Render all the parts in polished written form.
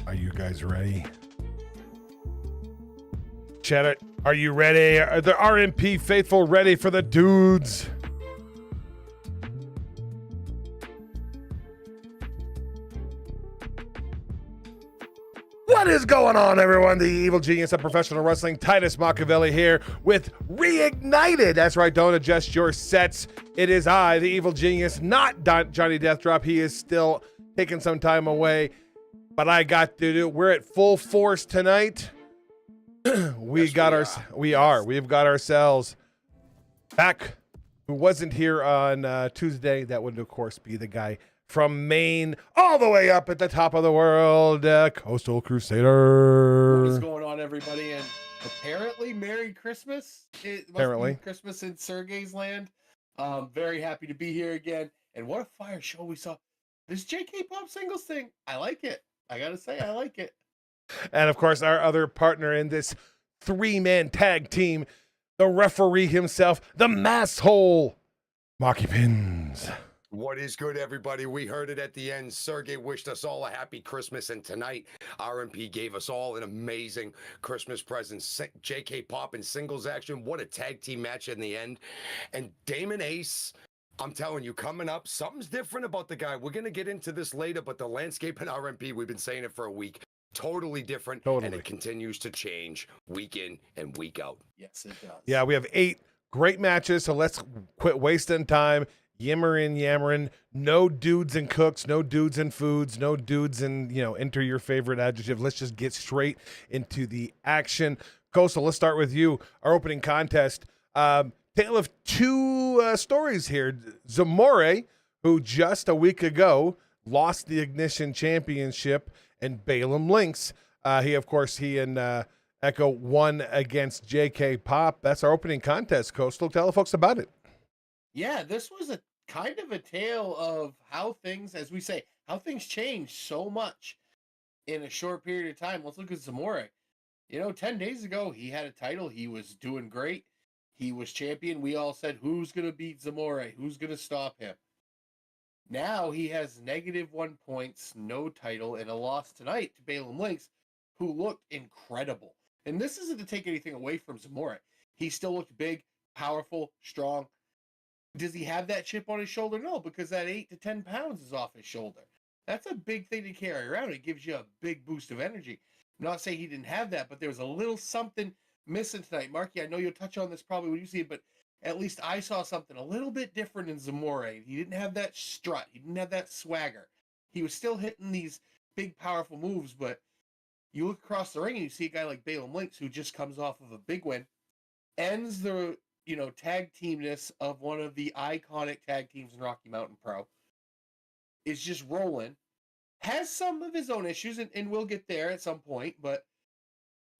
Are you guys ready? Chat, are you ready? Are the RMP faithful ready for the dudes? What is going on, everyone? The evil genius of professional wrestling, Titus Machiavelli here with Reignited. That's right, don't adjust your sets. It is I, the evil genius, not Johnny Deathdrop. He is still taking some time away, but I got to do. We're at full force tonight. We've got ourselves back. Who wasn't here on Tuesday? That would, of course, be the guy from Maine, all the way up at the top of the world, Coastal Crusader. What is going on, everybody? And apparently, Merry Christmas. It must be Christmas in Sergey's land. Very happy to be here again. And what a fire show we saw. This JK Pop singles thing, I like it. I gotta say, I like it. And of course, our other partner in this three-man tag team, the referee himself, the masshole, Marky Pins. What is good, everybody? We heard it at the end. Sergey wished us all a happy Christmas, and tonight RMP gave us all an amazing Christmas present. JK Pop in singles action. What a tag team match in the end. And Damon Ace, I'm telling you, coming up, something's different about the guy. We're going to get into this later, but the landscape in RMP, we've been saying it for a week, totally different, and it continues to change week in and week out. Yes, it does. Yeah, we have 8 great matches, so let's quit wasting time. Yammering, no dudes and cooks, no dudes and foods, no dudes and, enter your favorite adjective. Let's just get straight into the action. Coastal, let's start with you. Our opening contest. Tale of 2 stories here. Zamore, who just a week ago lost the Ignition Championship, and Balaam Lynx. He and Echo won against JK Pop. That's our opening contest, Coastal. Tell the folks about it. Yeah, this was a kind of a tale of how things, as we say, how things change so much in a short period of time. Let's look at Zamore. 10 days ago, he had a title. He was doing great. He was champion. We all said, who's going to beat Zamore? Who's going to stop him? Now he has -1 points, no title, and a loss tonight to Balaam Lynx, who looked incredible. And this isn't to take anything away from Zamore. He still looked big, powerful, strong. Does he have that chip on his shoulder? No, because that 8 to 10 pounds is off his shoulder. That's a big thing to carry around. It gives you a big boost of energy. I'm not saying he didn't have that, but there was a little something missing tonight. Marky, I know you'll touch on this probably when you see it, but at least I saw something a little bit different in Zamore. He didn't have that strut. He didn't have that swagger. He was still hitting these big, powerful moves, but you look across the ring and you see a guy like Balaam Lynx, who just comes off of a big win, ends the tag teamness of one of the iconic tag teams in Rocky Mountain Pro, is just rolling, has some of his own issues, and we'll get there at some point, but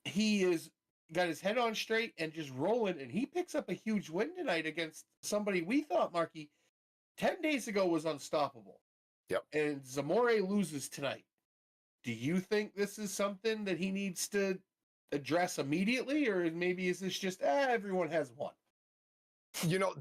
he is got his head on straight and just rolling, and he picks up a huge win tonight against somebody we thought, Marky, 10 days ago was unstoppable. Yep. And Zamore loses tonight. Do you think this is something that he needs to address immediately, or maybe is this just, everyone has one?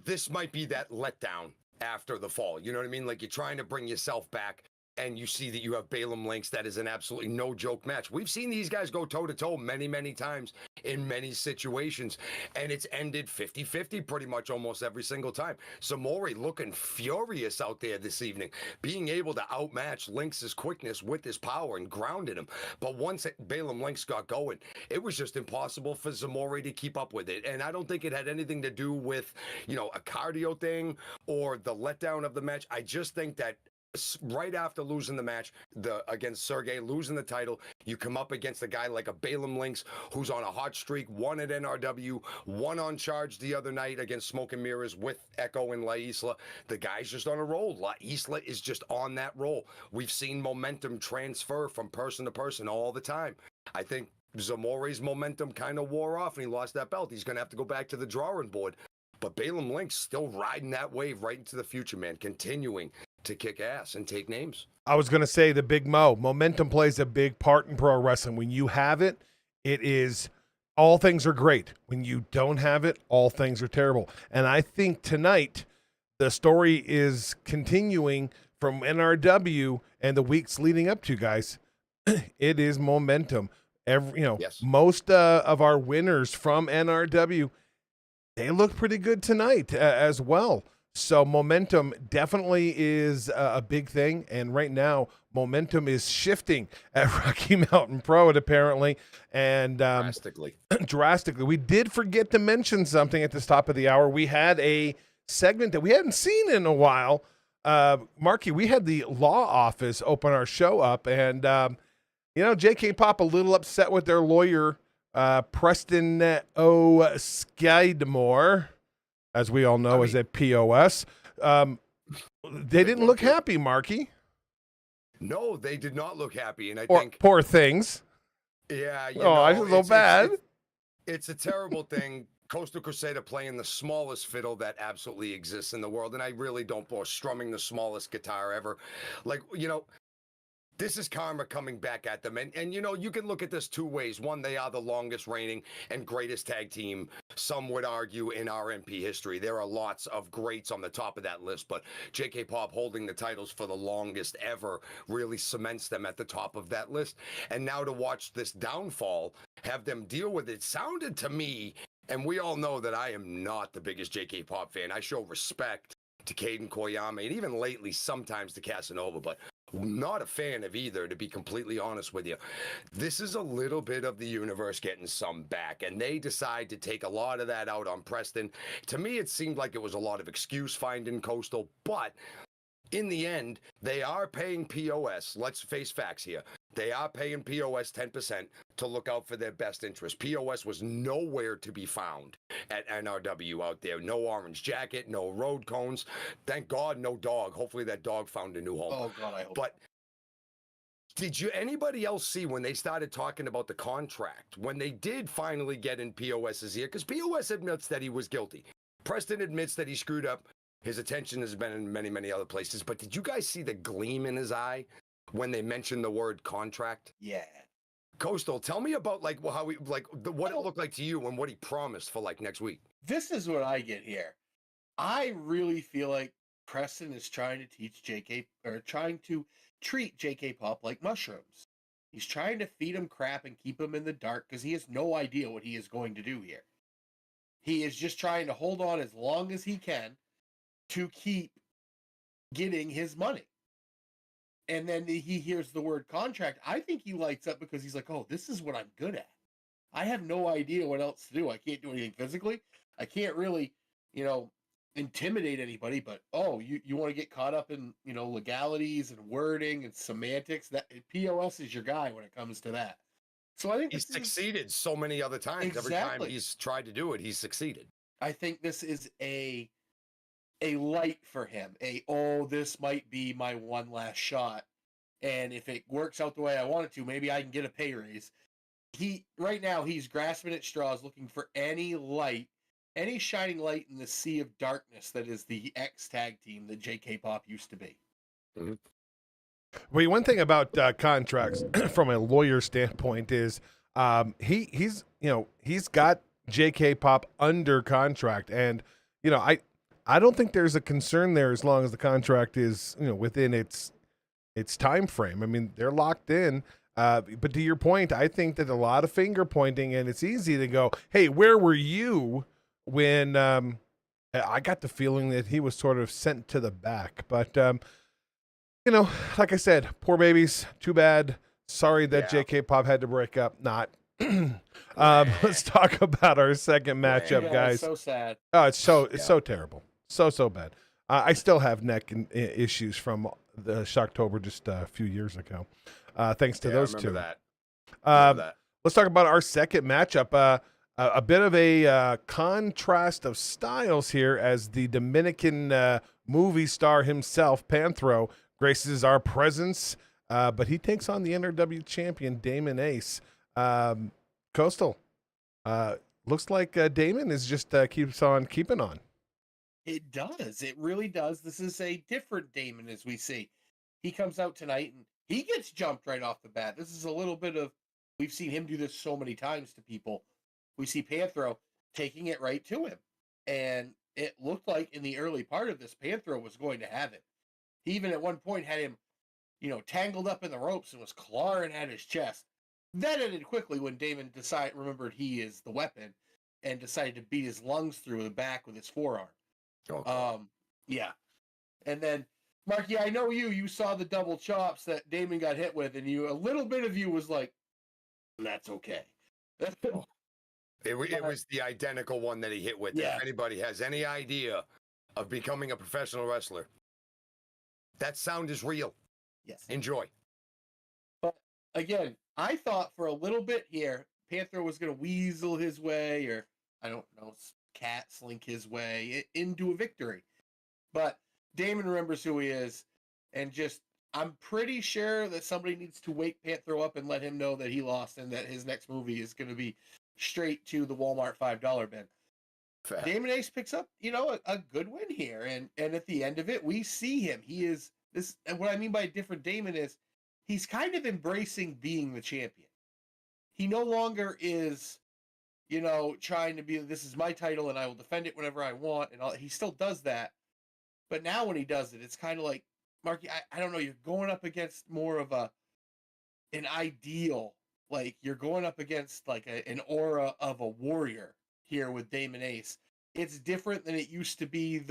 This might be that letdown after the fall. You know what I mean? Like, you're trying to bring yourself back, and you see that you have Balaam Lynx. That is an absolutely no joke match. We've seen these guys go toe to toe many, many times in many situations, and it's ended 50-50 pretty much almost every single time. Zamore looking furious out there this evening, being able to outmatch Lynx's quickness with his power and grounded him. But once Balaam Lynx got going, it was just impossible for Zamore to keep up with it. And I don't think it had anything to do with, a cardio thing or the letdown of the match. I just think that right after losing the match against Sergey, losing the title, you come up against a guy like a Balaam Lynx who's on a hot streak, won at NRW, won on Charge the other night against Smoke and Mirrors with Echo and La Isla. The guy's just on a roll. La Isla is just on that roll. We've seen momentum transfer from person to person all the time. I think Zamore's momentum kind of wore off and he lost that belt. He's going to have to go back to the drawing board. But Balaam Lynx still riding that wave right into the future, man, continuing to kick ass and take names. I was going to say the Big Mo. Momentum plays a big part in pro wrestling. When you have it, all things are great. When you don't have it, all things are terrible. And I think tonight the story is continuing from NRW and the weeks leading up to, guys. It is momentum. Yes. Most of our winners from NRW, they look pretty good tonight as well. So momentum definitely is a big thing. And right now, momentum is shifting at Rocky Mountain Pro, apparently. And drastically. We did forget to mention something at the top of the hour. We had a segment that we hadn't seen in a while. Marky, we had the law office open our show up. And, JK Pop a little upset with their lawyer, Preston O. Skidmore, as we all know, is at POS. They didn't look happy, Marky. No, they did not look happy. And I think poor things. Yeah. I feel so bad. It's a terrible thing. Coastal Crusader playing the smallest fiddle that absolutely exists in the world. And I really don't bore strumming the smallest guitar ever. This is karma coming back at them. And you can look at this two ways. One, they are the longest reigning and greatest tag team, some would argue, in RMP history. There are lots of greats on the top of that list, but JK Pop holding the titles for the longest ever really cements them at the top of that list. And now to watch this downfall, have them deal with it, sounded to me, and we all know that I am not the biggest JK Pop fan. I show respect to Caden Koyama and even lately sometimes to Casanova, but not a fan of either, to be completely honest with you. This is a little bit of the universe getting some back, and they decide to take a lot of that out on Preston. To me, it seemed like it was a lot of excuse finding Coastal, but in the end, they are paying POS. Let's face facts here. They are paying POS 10% to look out for their best interest. POS was nowhere to be found at NRW out there. No orange jacket, no road cones. Thank God, no dog. Hopefully that dog found a new home. Oh, God, I hope. But did anybody else see when they started talking about the contract, when they did finally get in POS's ear? Because POS admits that he was guilty. Preston admits that he screwed up. His attention has been in many, many other places. But did you guys see the gleam in his eye when they mentioned the word contract? Yeah. Coastal, tell me about what it looked like to you and what he promised for next week. This is what I get here. I really feel like Preston is trying to teach trying to treat JK Pop like mushrooms. He's trying to feed him crap and keep him in the dark because he has no idea what he is going to do here. He is just trying to hold on as long as he can to keep getting his money. and then he hears the word contract. I think he lights up because he's like, oh, this is what I'm good at. I have no idea what else to do. I can't do anything physically. I can't really, intimidate anybody, but you want to get caught up in, legalities and wording and semantics. That POS is your guy when it comes to that. So I think he's succeeded so many other times. Exactly. Every time he's tried to do it, he's succeeded. I think this is a light for him. This might be my one last shot. And if it works out the way I want it to, maybe I can get a pay raise. Right now he's grasping at straws, looking for any light, any shining light in the sea of darkness that is the X tag team that JK Pop used to be. Mm-hmm. Well, one thing about contracts from a lawyer standpoint is he's got JK Pop under contract, and I don't think there's a concern there as long as the contract is within its time frame. I mean, they're locked in. But to your point, I think that a lot of finger pointing, and it's easy to go, hey, where were you when I got the feeling that he was sort of sent to the back. But, like I said, poor babies, too bad. Sorry that JK Pop had to break up. Not. Let's talk about our second matchup, guys. It's so sad. Oh, it's so terrible. So bad. I still have neck issues from the Shocktober just a few years ago. Thanks to those two. That. Let's talk about our second matchup. A bit of a contrast of styles here as the Dominican movie star himself, Panthro, graces our presence, but he takes on the NRW champion, Damon Ace. Coastal, looks like Damon is just keeps on keeping on. It does. It really does. This is a different Damon, as we see. He comes out tonight and he gets jumped right off the bat. This is a little bit of, we've seen him do this so many times to people. We see Panthro taking it right to him. And it looked like in the early part of this, Panthro was going to have it. He even at one point had him, tangled up in the ropes and was clawing at his chest. That ended quickly when Damon remembered he is the weapon and decided to beat his lungs through the back with his forearm. Okay. Yeah. And then, Marky, I know you saw the double chops that Damon got hit with, and a little bit of you was like, that's okay. It was the identical one that he hit with. Yeah. If anybody has any idea of becoming a professional wrestler, that sound is real. Yes. Enjoy. But again, I thought for a little bit here, Panther was going to weasel his way, or I don't know, cat slink his way into a victory. But Damon remembers who he is, and I'm pretty sure that somebody needs to wake Panther up and let him know that he lost and that his next movie is going to be straight to the Walmart $5 bin. Fair. Damon Ace picks up, a good win here, and at the end of it, we see him. He is this, and what I mean by a different Damon is he's kind of embracing being the champion. He no longer is, trying to be, this is my title and I will defend it whenever I want, and all. He still does that, but now when he does it, it's kind of like, Marky, I don't know, you're going up against more of an ideal, like you're going up against like an aura of a warrior here with Damon Ace. It's different than it used to be.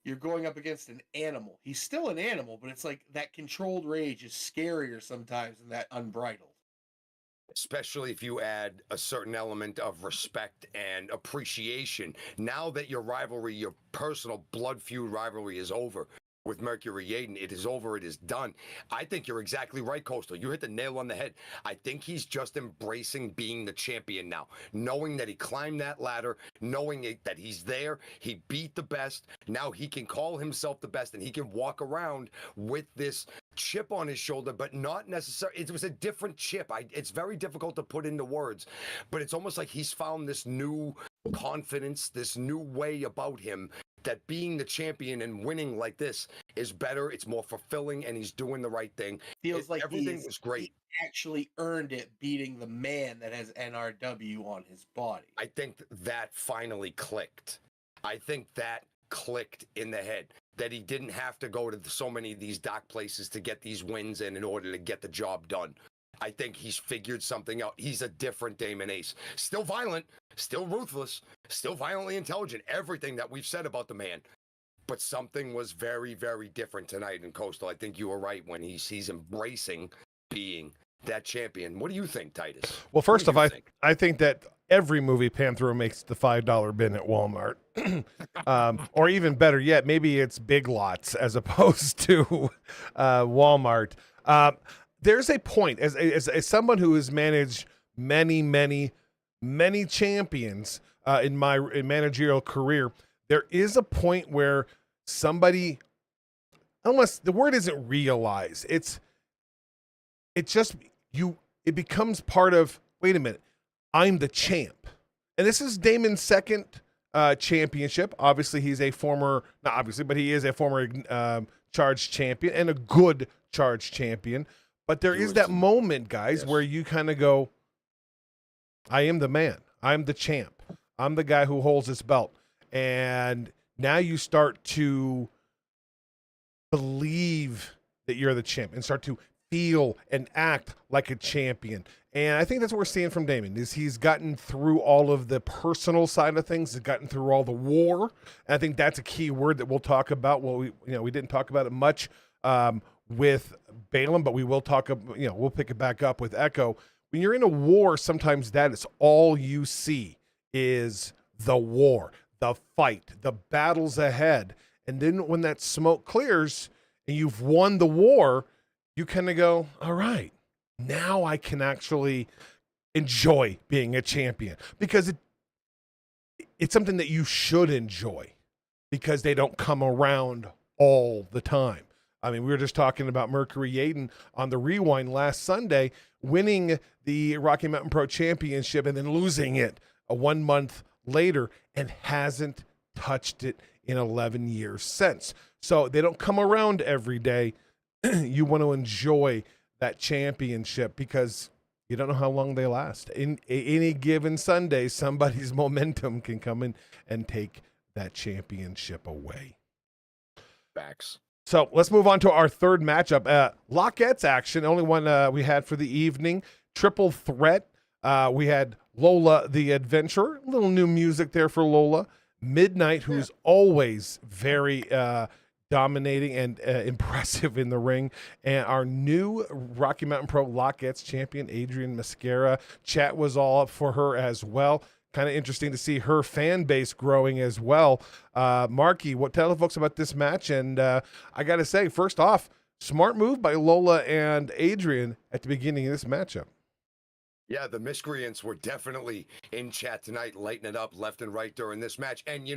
You're going up against an animal. He's still an animal, but it's like that controlled rage is scarier sometimes than that unbridled. Especially if you add a certain element of respect and appreciation. Now that your rivalry, your personal blood feud rivalry is over with Mercury Yaden, it is over, it is done. I think you're exactly right, Coastal. You hit the nail on the head. I think he's just embracing being the champion now, knowing that he climbed that ladder, knowing that he's there, he beat the best. Now he can call himself the best, and he can walk around with this chip on his shoulder, but not necessarily. It was a different chip. It's very difficult to put into words, but it's almost like he's found this new confidence, this new way about him, that being the champion and winning like this is better, it's more fulfilling, and he's doing the right thing. Feels like everything was great. He actually earned it, beating the man that has NRW on his body. I think that finally clicked. I think that clicked in the head, that he didn't have to go to so many of these dark places to get these wins in order to get the job done. I think he's figured something out. He's a different Damon Ace. Still violent, still ruthless, still violently intelligent. Everything that we've said about the man. But something was very, very different tonight in Coastal. I think you were right when he's embracing being that champion. What do you think, Titus? Well, first What off, do you think? I think that every movie pan through makes the $5 bin at Walmart. Or even better yet, maybe it's Big Lots as opposed to Walmart. There's a point, as someone who has managed many champions in my managerial career, there is a point where somebody, unless the word isn't realize, it becomes part of, wait a minute, I'm the champ. And this is Damon's second championship. Obviously, he's a former, not obviously, but he is a former charged champion and a good charged champion. But there is that moment, guys, where you kind of go, I am the man. I'm the champ. I'm the guy who holds this belt. And now you start to believe that you're the champ and start to feel and act like a champion. And I think that's what we're seeing from Damon, is he's gotten through all of the personal side of things. He's gotten through all the war. And I think that's a key word that we'll talk about. Well, we didn't talk about it much with Balaam, but we will talk, we'll pick it back up with Echo. When you're in a war, sometimes that is all you see is the war, the fight, the battles ahead. And then when that smoke clears and you've won the war, you kind of go, all right, now I can actually enjoy being a champion, because it's something that you should enjoy, because they don't come around all the time. I mean, we were just talking about Mercury Yaden on the Rewind last Sunday, winning the Rocky Mountain Pro Championship and then losing it 1 month later, and hasn't touched it in 11 years since. So they don't come around every day. You want to enjoy that championship, because you don't know how long they last. In any given Sunday, somebody's momentum can come in and take that championship away. Facts. So let's move on to our third matchup. Lockette's action, only one we had for the evening. Triple threat. We had Lola the Adventurer. A little new music there for Lola. Midnight, who's always very dominating and impressive in the ring. And our new Rocky Mountain Pro Lockette's champion, Adrian Mascara. Chat was all up for her as well. Kind of interesting to see her fan base growing as well. Marky, tell the folks about this match? And I got to say, first off, smart move by Lola and Adrian at the beginning of this matchup. Yeah, the miscreants were definitely in chat tonight, lighting it up left and right during this match. And,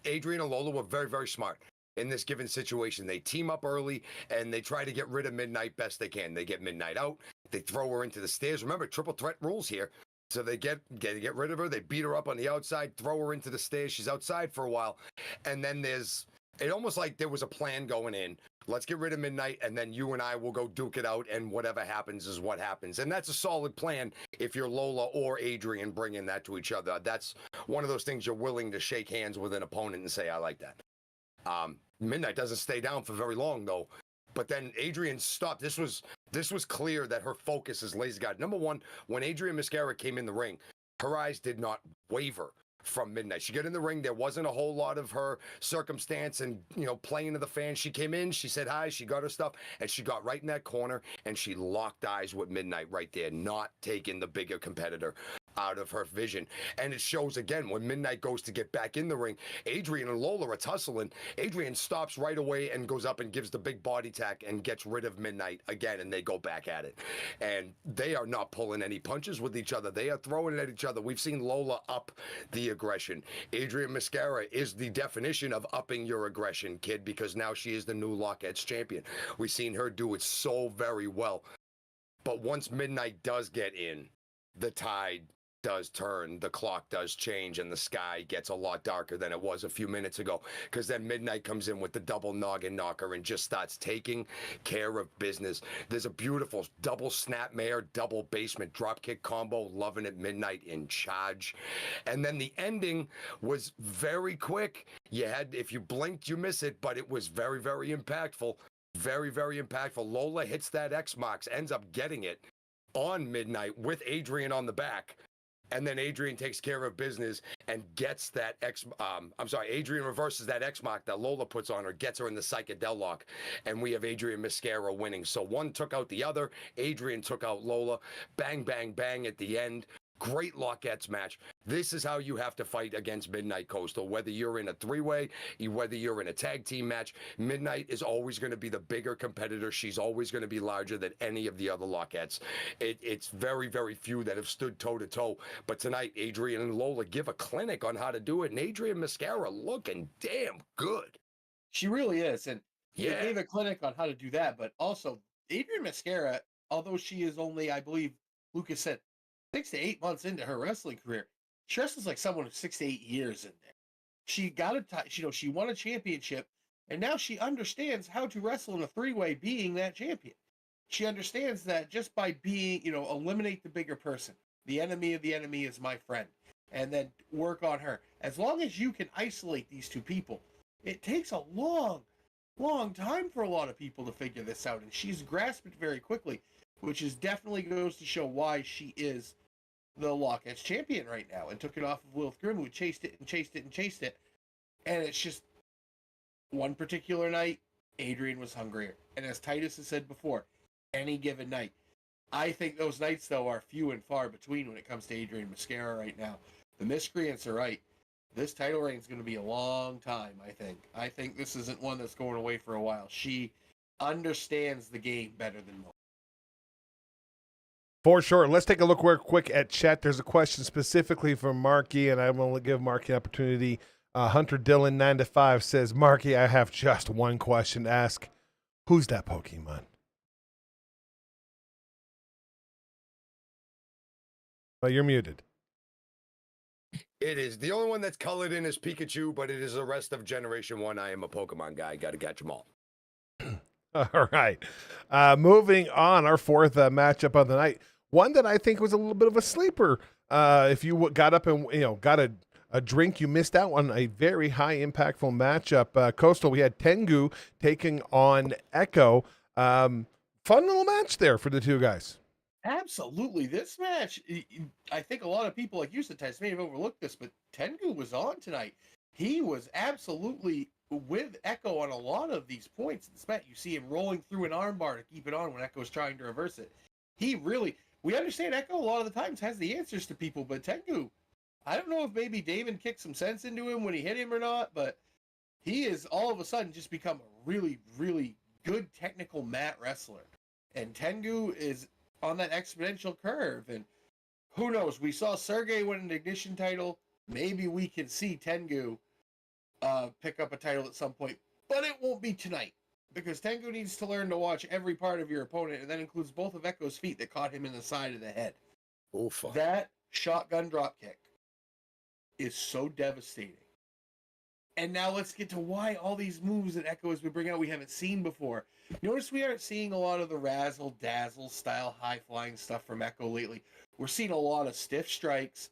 Adrian and Lola were very, very smart in this given situation. They team up early, and they try to get rid of Midnight best they can. They get Midnight out. They throw her into the stairs. Remember, triple threat rules here. So they get rid of her. They beat her up on the outside, throw her into the stairs. She's outside for a while. And then it almost like there was a plan going in. Let's get rid of Midnight, and then you and I will go duke it out, and whatever happens is what happens. And that's a solid plan if you're Lola or Adrian bringing that to each other. That's one of those things you're willing to shake hands with an opponent and say, I like that. Midnight doesn't stay down for very long, though. But then Adrian stopped. This was clear that her focus is laser guard. Number one, when Adrian Mascara came in the ring, her eyes did not waver from Midnight. She got in the ring. There wasn't a whole lot of her circumstance and, playing to the fans. She came in, she said hi, she got her stuff, and she got right in that corner, and she locked eyes with Midnight right there, not taking the bigger competitor out of her vision. And it shows again when Midnight goes to get back in the ring. Adrian and Lola are tussling. Adrian stops right away and goes up and gives the big body tack and gets rid of Midnight again, and they go back at it. And they are not pulling any punches with each other. They are throwing it at each other. We've seen Lola up the aggression. Adrian Mascara is the definition of upping your aggression, kid, because now she is the new Lockette's champion. We've seen her do it so very well. But once Midnight does get in, the tide does turn, the clock does change, and the sky gets a lot darker than it was a few minutes ago, because then Midnight comes in with the double noggin knocker and just starts taking care of business. There's a beautiful double snapmare, double basement dropkick combo, loving it. Midnight in charge. And then the ending was very quick. If you blinked, you miss it, but it was very, very impactful. Very, very impactful. Lola hits that X marks, ends up getting it on Midnight with Adrian on the back. And then Adrian takes care of business and gets that Adrian reverses that X mark that Lola puts on her, gets her in the psychedel lock, and we have Adrian Mascara winning. So one took out the other. Adrian took out Lola. Bang, bang, bang at the end. Great Lockets match. This is how you have to fight against Midnight Coastal. Whether you're in a three-way, whether you're in a tag team match, Midnight is always going to be the bigger competitor. She's always going to be larger than any of the other Lockets. It's very, very few that have stood toe-to-toe. But tonight, Adrian and Lola give a clinic on how to do it. And Adrian Mascara looking damn good. She really is. And they Yeah. gave a clinic on how to do that. But also, Adrian Mascara, although she is only, I believe, Lucas said, 6 to 8 months into her wrestling career, she wrestles like someone with 6 to 8 years in there. She got she won a championship, and now she understands how to wrestle in a three-way, being that champion. She understands that just by being, eliminate the bigger person. The enemy of the enemy is my friend, and then work on her. As long as you can isolate these two people, it takes a long, long time for a lot of people to figure this out, and she's grasped it very quickly, which is definitely goes to show why she is the Lockets champion right now, and took it off of Lilith Grimm, who chased it and chased it and chased it. And it's just one particular night, Adrian was hungrier. And as Titus has said before, any given night. I think those nights, though, are few and far between when it comes to Adrian Mascara right now. The Miscreants are right. This title reign is going to be a long time, I think. I think this isn't one that's going away for a while. She understands the game better than most. For sure. Let's take a look real quick at chat. There's a question specifically from Marky, and I'm going to give Marky an opportunity. Hunter Dillon 9 to 5 says, Marky, I have just one question to ask. Who's that Pokemon? Well, you're muted. It is. The only one that's colored in is Pikachu, but it is the rest of Generation 1. I am a Pokemon guy. Got to catch them all. All right. Moving on, our fourth matchup of the night. One that I think was a little bit of a sleeper. If you got up and got a drink, you missed out on a very high impactful matchup. Coastal, we had Tengu taking on Echo. Fun little match there for the two guys. Absolutely. This match, I think a lot of people, like you said, Titus, may have overlooked this, but Tengu was on tonight. He was absolutely with Echo on a lot of these points in this match. You see him rolling through an armbar to keep it on when Echo's trying to reverse it. We understand Echo a lot of the times has the answers to people, but Tengu, I don't know if maybe Damon kicked some sense into him when he hit him or not, but he is all of a sudden just become a really, really good technical mat wrestler. And Tengu is on that exponential curve, and who knows? We saw Sergey win an Ignition title. Maybe we can see Tengu pick up a title at some point, but it won't be tonight, because Tengu needs to learn to watch every part of your opponent, and that includes both of Echo's feet that caught him in the side of the head. Oof. That shotgun drop kick is so devastating. And now let's get to why all these moves that Echo has been bringing out we haven't seen before. Notice we aren't seeing a lot of the razzle-dazzle style high-flying stuff from Echo lately. We're seeing a lot of stiff strikes.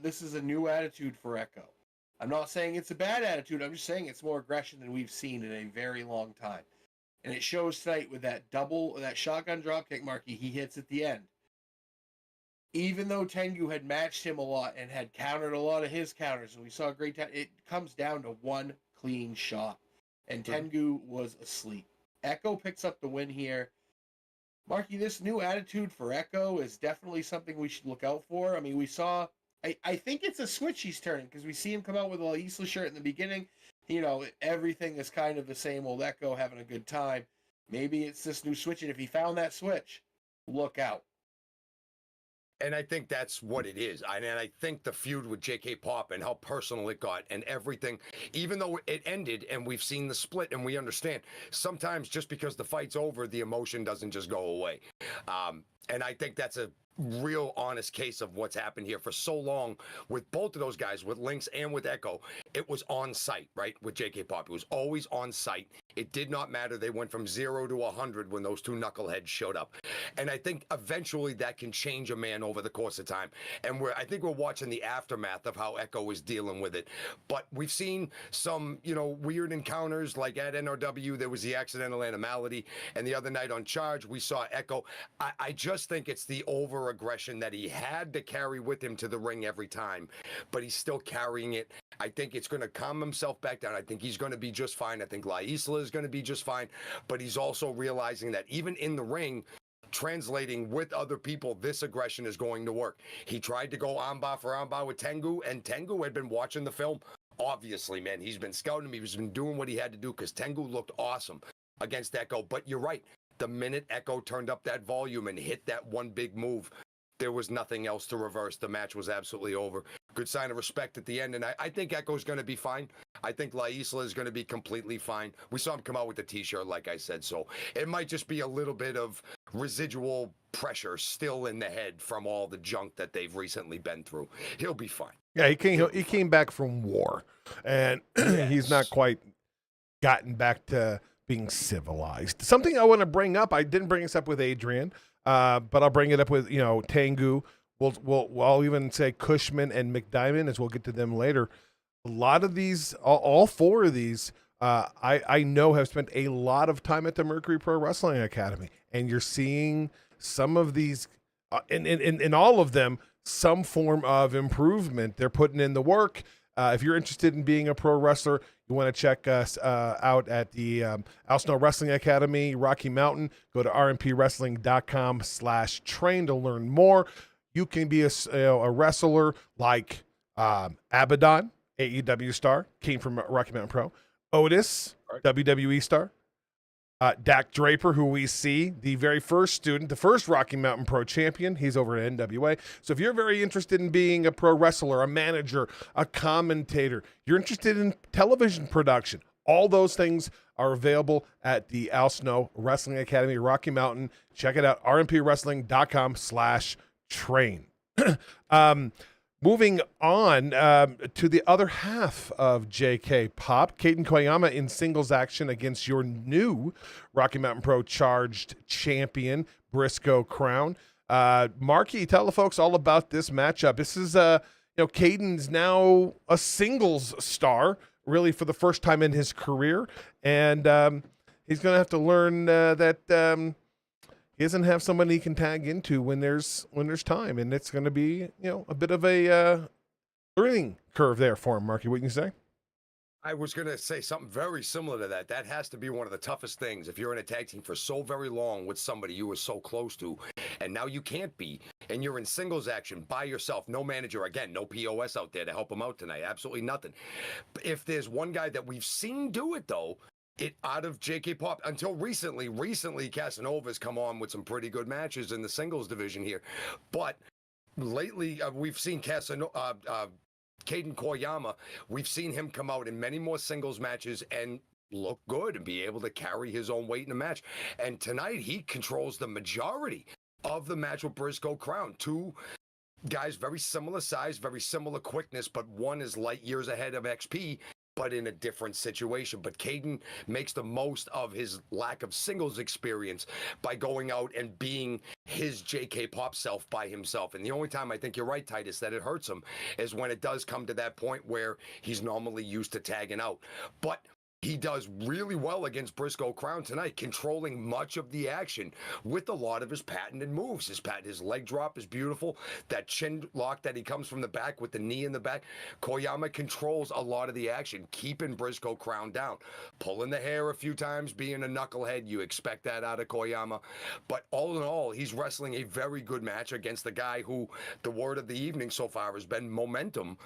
This is a new attitude for Echo. I'm not saying it's a bad attitude. I'm just saying it's more aggression than we've seen in a very long time. And it shows tonight with that shotgun dropkick, Marky, he hits at the end. Even though Tengu had matched him a lot and had countered a lot of his counters, and we saw a great time, it comes down to one clean shot. And Tengu was asleep. Echo picks up the win here. Marky, this new attitude for Echo is definitely something we should look out for. I mean, we saw, I think it's a switch he's turning, because we see him come out with a La Isla shirt in the beginning. Everything is kind of the same old Echo having a good time. Maybe it's this new switch, and if he found that switch, look out. And I think that's what it is. And I think the feud with JK Pop and how personal it got and everything, even though it ended and we've seen the split and we understand, sometimes just because the fight's over, the emotion doesn't just go away. And I think that's a real honest case of what's happened here for so long with both of those guys, with Lynx and with Echo. It was on site, right? With JK Pop, it was always on site. It did not matter. They went from 0 to 100 when those two knuckleheads showed up. And I think eventually that can change a man over the course of time. And I think we're watching the aftermath of how Echo is dealing with it. But we've seen some, weird encounters, like at NRW, there was the accidental animality. And the other night on Charge, we saw Echo. I just think it's the over-aggression that he had to carry with him to the ring every time. But he's still carrying it. I think it's going to calm himself back down. I think he's going to be just fine. I think La Isla is going to be just fine. But he's also realizing that even in the ring, translating with other people, this aggression is going to work. He tried to go armbar for armbar with Tengu, and Tengu had been watching the film. Obviously, man, he's been scouting him. He's been doing what he had to do because Tengu looked awesome against Echo. But you're right. The minute Echo turned up that volume and hit that one big move, there was nothing else to reverse. The match was absolutely over. Good sign of respect at the end. And I think Echo's going to be fine. I think La Isla is going to be completely fine. We saw him come out with the T-shirt, like I said. So it might just be a little bit of residual pressure still in the head from all the junk that they've recently been through. He'll be fine. Yeah, he came back from war, and he's not quite gotten back to being civilized. Something I want to bring up, I didn't bring this up with Adrian, but I'll bring it up with, Tengu. I'll even say Cushman and McDiamond, as we'll get to them later. A lot of these, all four of these, I know have spent a lot of time at the Mercury Pro Wrestling Academy, and you're seeing some of these, in all of them, some form of improvement. They're putting in the work. If you're interested in being a pro wrestler, you want to check us out at the Al Snow Wrestling Academy, Rocky Mountain. Go to rmpwrestling.com/train to learn more. You can be a wrestler like Abaddon, AEW star, came from Rocky Mountain Pro. Otis, WWE star. Dak Draper, who we see, the very first student, the first Rocky Mountain Pro champion. He's over at NWA. So if you're very interested in being a pro wrestler, a manager, a commentator, you're interested in television production, all those things are available at the Al Snow Wrestling Academy, Rocky Mountain. Check it out, rmpwrestling.com/train. Moving on to the other half of JK Pop, Caden Koyama in singles action against your new Rocky Mountain Pro charged champion, Briscoe Crown. Marky, tell the folks all about this matchup. This is, Caden's now a singles star, really for the first time in his career, and he's going to have to learn that he doesn't have someone he can tag into when there's time, and it's going to be a bit of a learning curve there for him. Marky, what can you say? I was going to say something very similar to that. That has to be one of the toughest things if you're in a tag team for so very long with somebody you were so close to, and now you can't be, and you're in singles action by yourself, no manager, again, no POS out there to help him out tonight, absolutely nothing. If there's one guy that we've seen do it, though, out of JK Pop until recently Casanova's come on with some pretty good matches in the singles division here, but lately we've seen Caden Koyama, we've seen him come out in many more singles matches and look good and be able to carry his own weight in a match. And tonight he controls the majority of the match with Briscoe Crown. Two guys very similar size, very similar quickness, but one is light years ahead of XP, but in a different situation. But Caden makes the most of his lack of singles experience by going out and being his JK Pop self by himself. And the only time I think you're right, Titus, that it hurts him is when it does come to that point where he's normally used to tagging out. But he does really well against Briscoe Crown tonight, controlling much of the action with a lot of his patented moves. His leg drop is beautiful. That chin lock that he comes from the back with the knee in the back. Koyama controls a lot of the action, keeping Briscoe Crown down. Pulling the hair a few times, being a knucklehead. You expect that out of Koyama. But all in all, he's wrestling a very good match against the guy who, the word of the evening so far has been momentum.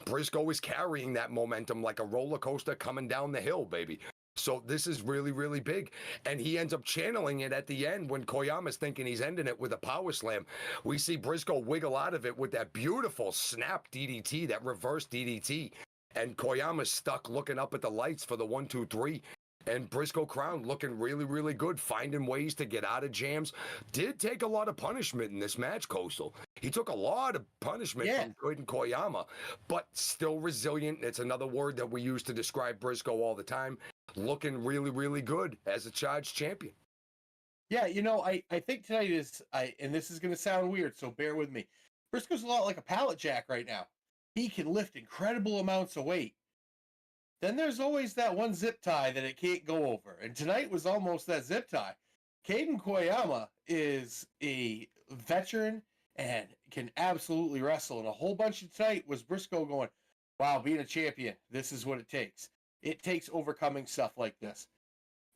Briscoe is carrying that momentum like a roller coaster coming down the hill, baby. So this is really, really big. And he ends up channeling it at the end when Koyama's thinking he's ending it with a power slam. We see Briscoe wiggle out of it with that beautiful snap DDT, that reverse DDT. And Koyama's stuck looking up at the lights for the 1, 2, 3. And Briscoe Crown looking really, really good, finding ways to get out of jams. Did take a lot of punishment in this match, Coastal. He took a lot of punishment from Caden Koyama, but still resilient. It's another word that we use to describe Briscoe all the time. looking really, really good as a charged champion. Yeah, I think tonight and this is going to sound weird, so bear with me. Briscoe's a lot like a pallet jack right now. He can lift incredible amounts of weight. Then there's always that one zip tie that it can't go over. And tonight was almost that zip tie. Caden Koyama is a veteran and can absolutely wrestle. And a whole bunch of tonight was Briscoe going, wow, being a champion, this is what it takes. It takes overcoming stuff like this.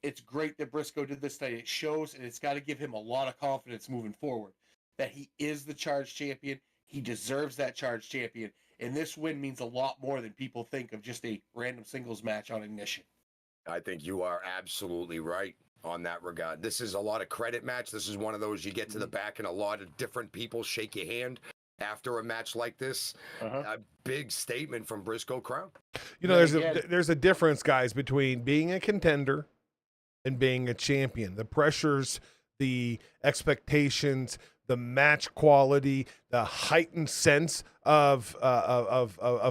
It's great that Briscoe did this tonight. It shows, and it's got to give him a lot of confidence moving forward that he is the charged champion. He deserves that charged champion. And this win means a lot more than people think of just a random singles match on Ignition. I think you are absolutely right on that regard. This is a lot of credit match. This is one of those you get to the back and a lot of different people shake your hand after a match like this. A big statement from Briscoe Crown. There's a difference, guys, between being a contender and being a champion. The pressures, the expectations, the match quality, the heightened sense of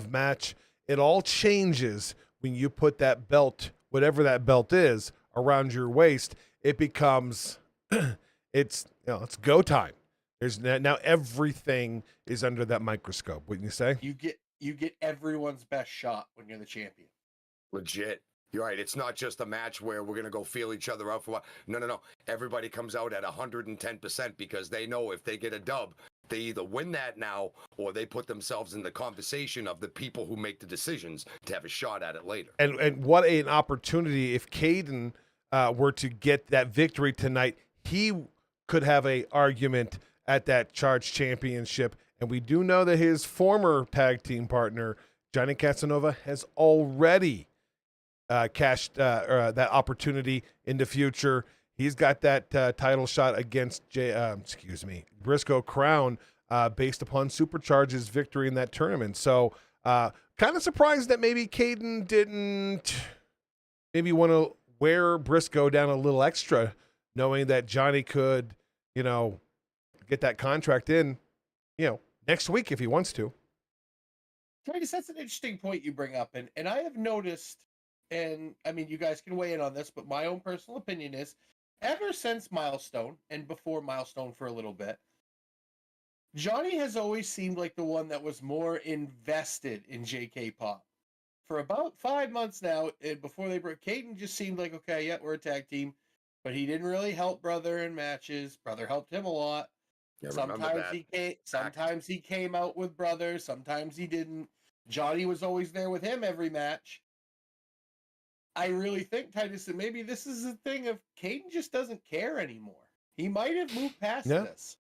match, it all changes when you put that belt, whatever that belt is, around your waist. It becomes, it's go time. There's now everything is under that microscope. Wouldn't you say? You get everyone's best shot when you're the champion. Legit. You're right. It's not just a match where we're going to go feel each other out for a while. No. Everybody comes out at 110% because they know if they get a dub, they either win that now or they put themselves in the conversation of the people who make the decisions to have a shot at it later. And what an opportunity if Caden were to get that victory tonight. He could have a argument at that Charge Championship. And we do know that his former tag team partner, Johnny Casanova, has already cashed that opportunity in the future. He's got that title shot against Briscoe Crown based upon Supercharge's victory in that tournament. So kind of surprised that maybe Caden didn't maybe want to wear Briscoe down a little extra, knowing that Johnny could, get that contract in, next week if he wants to. Titus, that's an interesting point you bring up. And I have noticed, and I mean, you guys can weigh in on this, but my own personal opinion is ever since Milestone and before Milestone for a little bit, Johnny has always seemed like the one that was more invested in JK Pop. For about 5 months now, and before they broke, Caden just seemed like, okay, yeah, we're a tag team, but he didn't really help Brother in matches. Brother helped him a lot. Yeah, sometimes he came out with Brother, sometimes he didn't. Johnny was always there with him every match. I really think, Titus, that maybe this is a thing of Caden just doesn't care anymore. He might have moved past this.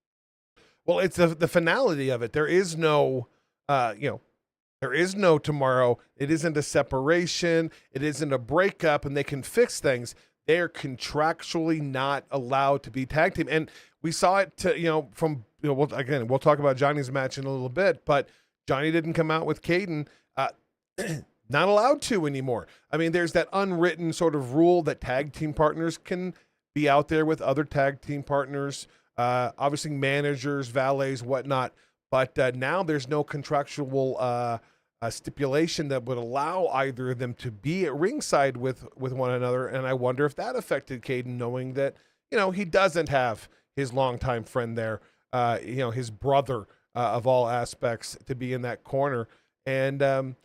Well, it's the finality of it. There is no, there is no tomorrow. It isn't a separation. It isn't a breakup, and they can fix things. They are contractually not allowed to be tag team. And we saw it, we'll talk about Johnny's match in a little bit, but Johnny didn't come out with Caden. Not allowed to anymore. I mean, there's that unwritten sort of rule that tag team partners can be out there with other tag team partners, obviously managers, valets, whatnot. But now there's no contractual stipulation that would allow either of them to be at ringside with one another. And I wonder if that affected Caden, knowing that, he doesn't have his longtime friend there, his brother of all aspects to be in that corner. And,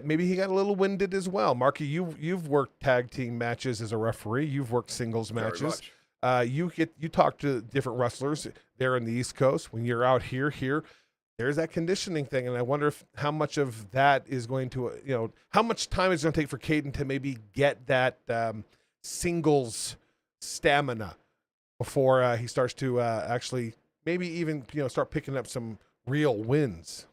maybe he got a little winded as well. Marky, you've worked tag team matches as a referee. You've worked singles matches. You talk to different wrestlers there on the East Coast. When you're out here, there's that conditioning thing. And I wonder how much of that is going to, how much time is going to take for Caden to maybe get that singles stamina before he starts to actually maybe even, start picking up some real wins.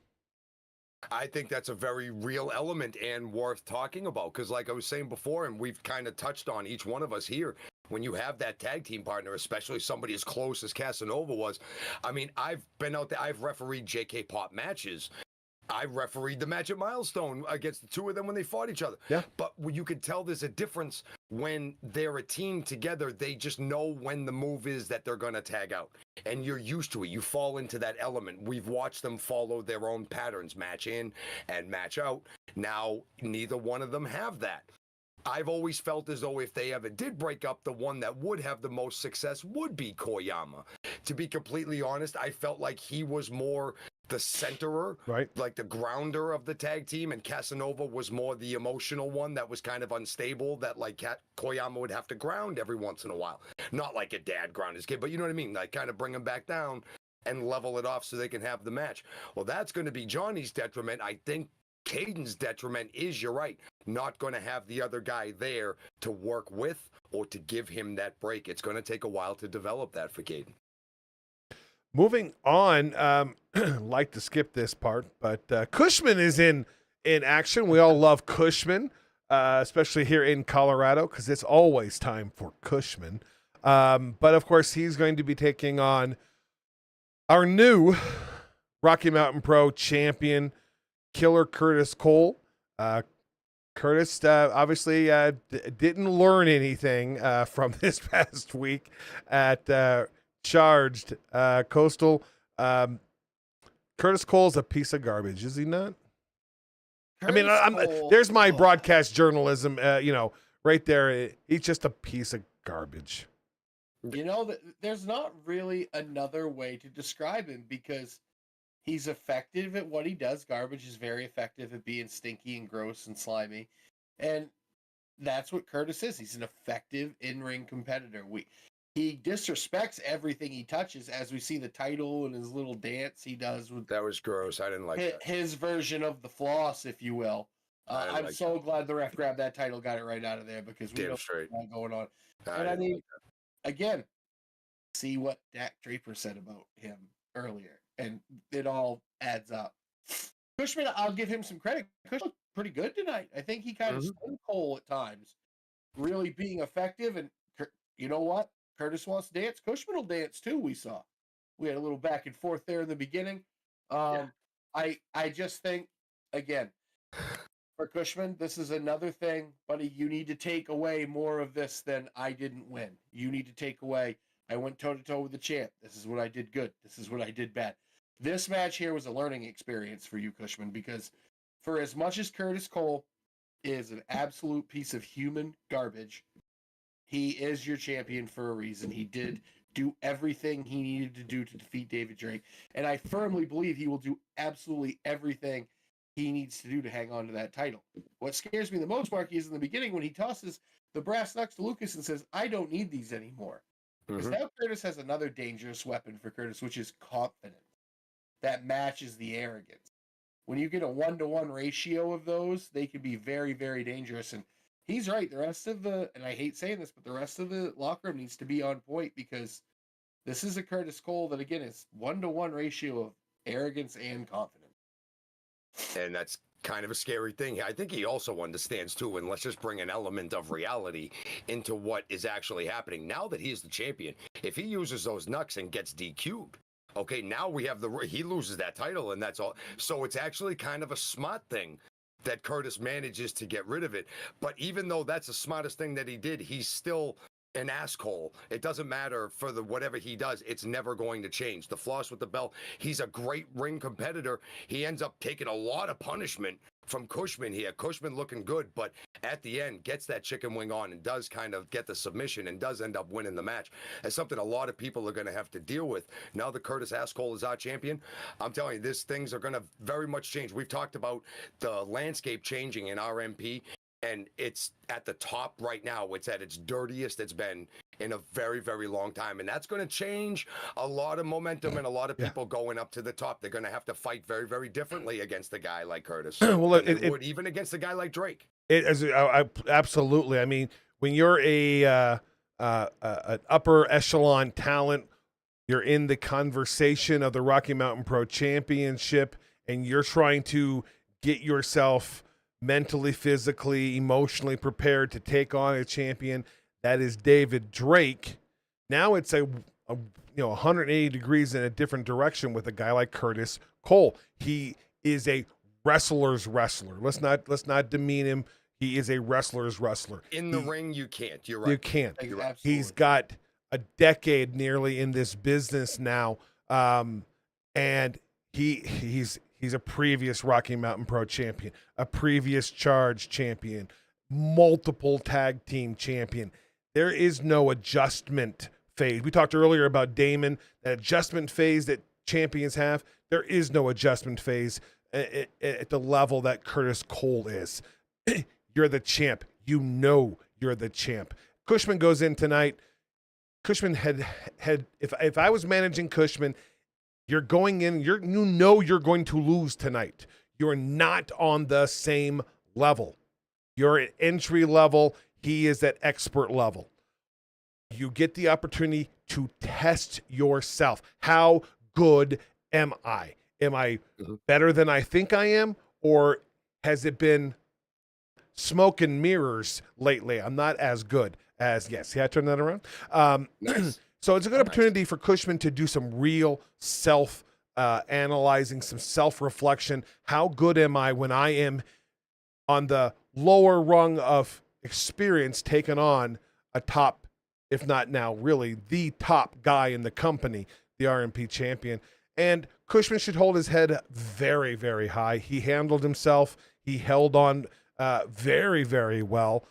I think that's a very real element and worth talking about because like I was saying before, and we've kind of touched on each one of us here, when you have that tag team partner, especially somebody as close as Casanova was. I mean, I've been out there, I've refereed JK Pop matches. I refereed the match at Milestone against the two of them when they fought each other. Yeah. But you could tell there's a difference when they're a team together. They just know when the move is that they're going to tag out. And you're used to it. You fall into that element. We've watched them follow their own patterns, match in and match out. Now, neither one of them have that. I've always felt as though if they ever did break up, the one that would have the most success would be Koyama. To be completely honest, I felt like he was more the centerer, Right. like the grounder of the tag team, and Casanova was more the emotional one that was kind of unstable, that like Koyama would have to ground every once in a while. Not like a dad ground his kid, but you know what I mean? Like kind of bring him back down and level it off so they can have the match. Well, that's going to be Johnny's detriment. I think Caden's detriment is, you're right, not going to have the other guy there to work with or to give him that break. It's going to take a while to develop that for Caden. Moving on, like to skip this part, but Cushman is in action. We all love Cushman, especially here in Colorado, because it's always time for Cushman. But of course, he's going to be taking on our new Rocky Mountain Pro champion, Killer Curtis Cole. Curtis obviously didn't learn anything from this past week at Charged Coastal. Curtis Cole's a piece of garbage, is he not? Curtis There's my broadcast journalism, right there. He's just a piece of garbage. There's not really another way to describe him, because he's effective at what he does. Garbage is very effective at being stinky and gross and slimy. And that's what Curtis is. He's an effective in-ring competitor. He disrespects everything he touches, as we see the title and his little dance he does with. That was gross. I didn't like that. His version of the floss, if you will. I'm so glad the ref grabbed that title, got it right out of there, because we know what's going on. And I mean, again, see what Dak Draper said about him earlier, and it all adds up. Cushman, I'll give him some credit. Cushman looked pretty good tonight. I think he kind of stung Cole at times, really being effective. And you know what? Curtis wants to dance. Cushman will dance too. We had a little back and forth there in the beginning. I just think, again, for Cushman, this is another thing, buddy. You need to take away more of this than I didn't win. You need to take away, I went toe-to-toe with the champ. This is what I did good. This is what I did bad. This match here was a learning experience for you, Cushman, because for as much as Curtis Cole is an absolute piece of human garbage, he is your champion for a reason. He did do everything he needed to do to defeat David Drake, and I firmly believe he will do absolutely everything he needs to do to hang on to that title. What scares me the most, Marky, is in the beginning when he tosses the brass knucks to Lucas and says, I don't need these anymore. Because now Curtis has another dangerous weapon for Curtis, which is confidence. That matches the arrogance. When you get a 1-to-1 ratio of those, they can be very, very dangerous. And he's right. The rest of and I hate saying this, but the rest of the locker room needs to be on point, because this is a Curtis Cole that, again, is 1-to-1 ratio of arrogance and confidence. And that's kind of a scary thing. I think he also understands too, and let's just bring an element of reality into what is actually happening. Now that he's the champion, if he uses those knucks and gets DQ'd, okay, now we have he loses that title, and that's all. So it's actually kind of a smart thing that Curtis manages to get rid of it. But even though that's the smartest thing that he did, he's still an asshole. It doesn't matter for whatever he does, it's never going to change. The floss with the belt, he's a great ring competitor. He ends up taking a lot of punishment from Cushman here. Cushman looking good, but at the end gets that chicken wing on and does kind of get the submission and does end up winning the match. That's something a lot of people are going to have to deal with. Now that Curtis Ascol is our champion, I'm telling you, things are going to very much change. We've talked about the landscape changing in RMP, and it's at the top right now. It's at its dirtiest it's been in a very, very long time. And that's going to change a lot of momentum and a lot of people going up to the top. They're going to have to fight very, very differently against a guy like Curtis. Well, even against a guy like Drake. Absolutely. I mean, when you're an upper echelon talent, you're in the conversation of the Rocky Mountain Pro Championship, and you're trying to get yourself mentally, physically, emotionally prepared to take on a champion that is David Drake. Now it's a 180 degrees in a different direction with a guy like Curtis Cole. He is a wrestler's wrestler. Let's not demean him. He is a wrestler's wrestler. In the ring, you can't. You're right. You can't. You're right. He's got a decade nearly in this business now, and he's a previous Rocky Mountain Pro champion, a previous Charge champion. multiple tag team champion. There is no adjustment phase. We talked earlier about Damon, that adjustment phase that champions have. There is no adjustment phase at the level that Curtis Cole is. You're the champ. You know you're the champ. Cushman goes in tonight. Cushman had if I was managing Cushman, you're going in, you know you're going to lose tonight. You're not on the same level. You're at entry level. He is at expert level. You get the opportunity to test yourself. How good am I? Am I better than I think I am? Or has it been smoke and mirrors lately? I'm not as good as, yes. See, I turned that around. Nice. So it's a good opportunity for Cushman to do some real analyzing, some self-reflection. How good am I when I am on the lower rung of experience taking on a top, if not now really the top guy in the company, the RMP champion? And Cushman should hold his head very, very high. He handled himself. He held on very, very well.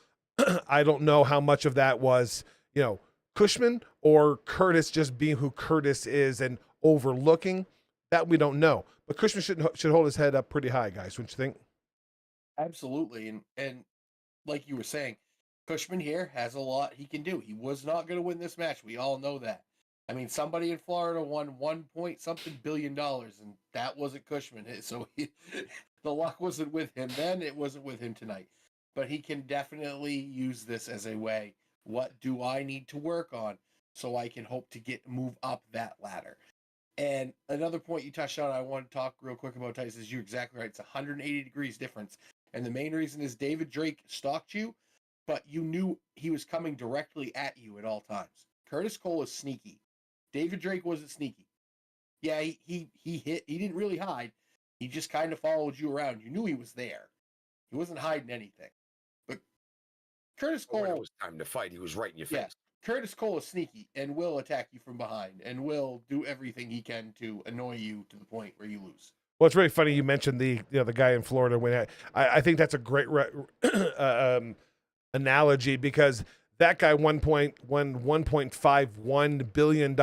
I don't know how much of that was, Cushman or Curtis just being who Curtis is and overlooking. That we don't know. But Cushman should hold his head up pretty high, guys. Wouldn't you think? Absolutely. And like you were saying, Cushman here has a lot he can do. He was not going to win this match. We all know that. I mean, somebody in Florida won $1 billion, and that wasn't Cushman. So the luck wasn't with him then. It wasn't with him tonight. But he can definitely use this as a way. What do I need to work on so I can hope to move up that ladder? And another point you touched on, I want to talk real quick about, Tice, is you're exactly right. It's 180 degrees difference. And the main reason is David Drake stalked you, but you knew he was coming directly at you at all times. Curtis Cole is sneaky. David Drake wasn't sneaky. Yeah, he didn't really hide. He just kind of followed you around. You knew he was there. He wasn't hiding anything. But Curtis Cole... When it was time to fight, he was right in your face. Yeah, Curtis Cole is sneaky and will attack you from behind and will do everything he can to annoy you to the point where you lose. Well, it's really funny you mentioned the guy in Florida. When I think that's a great analogy, because that guy won $1.51 billion.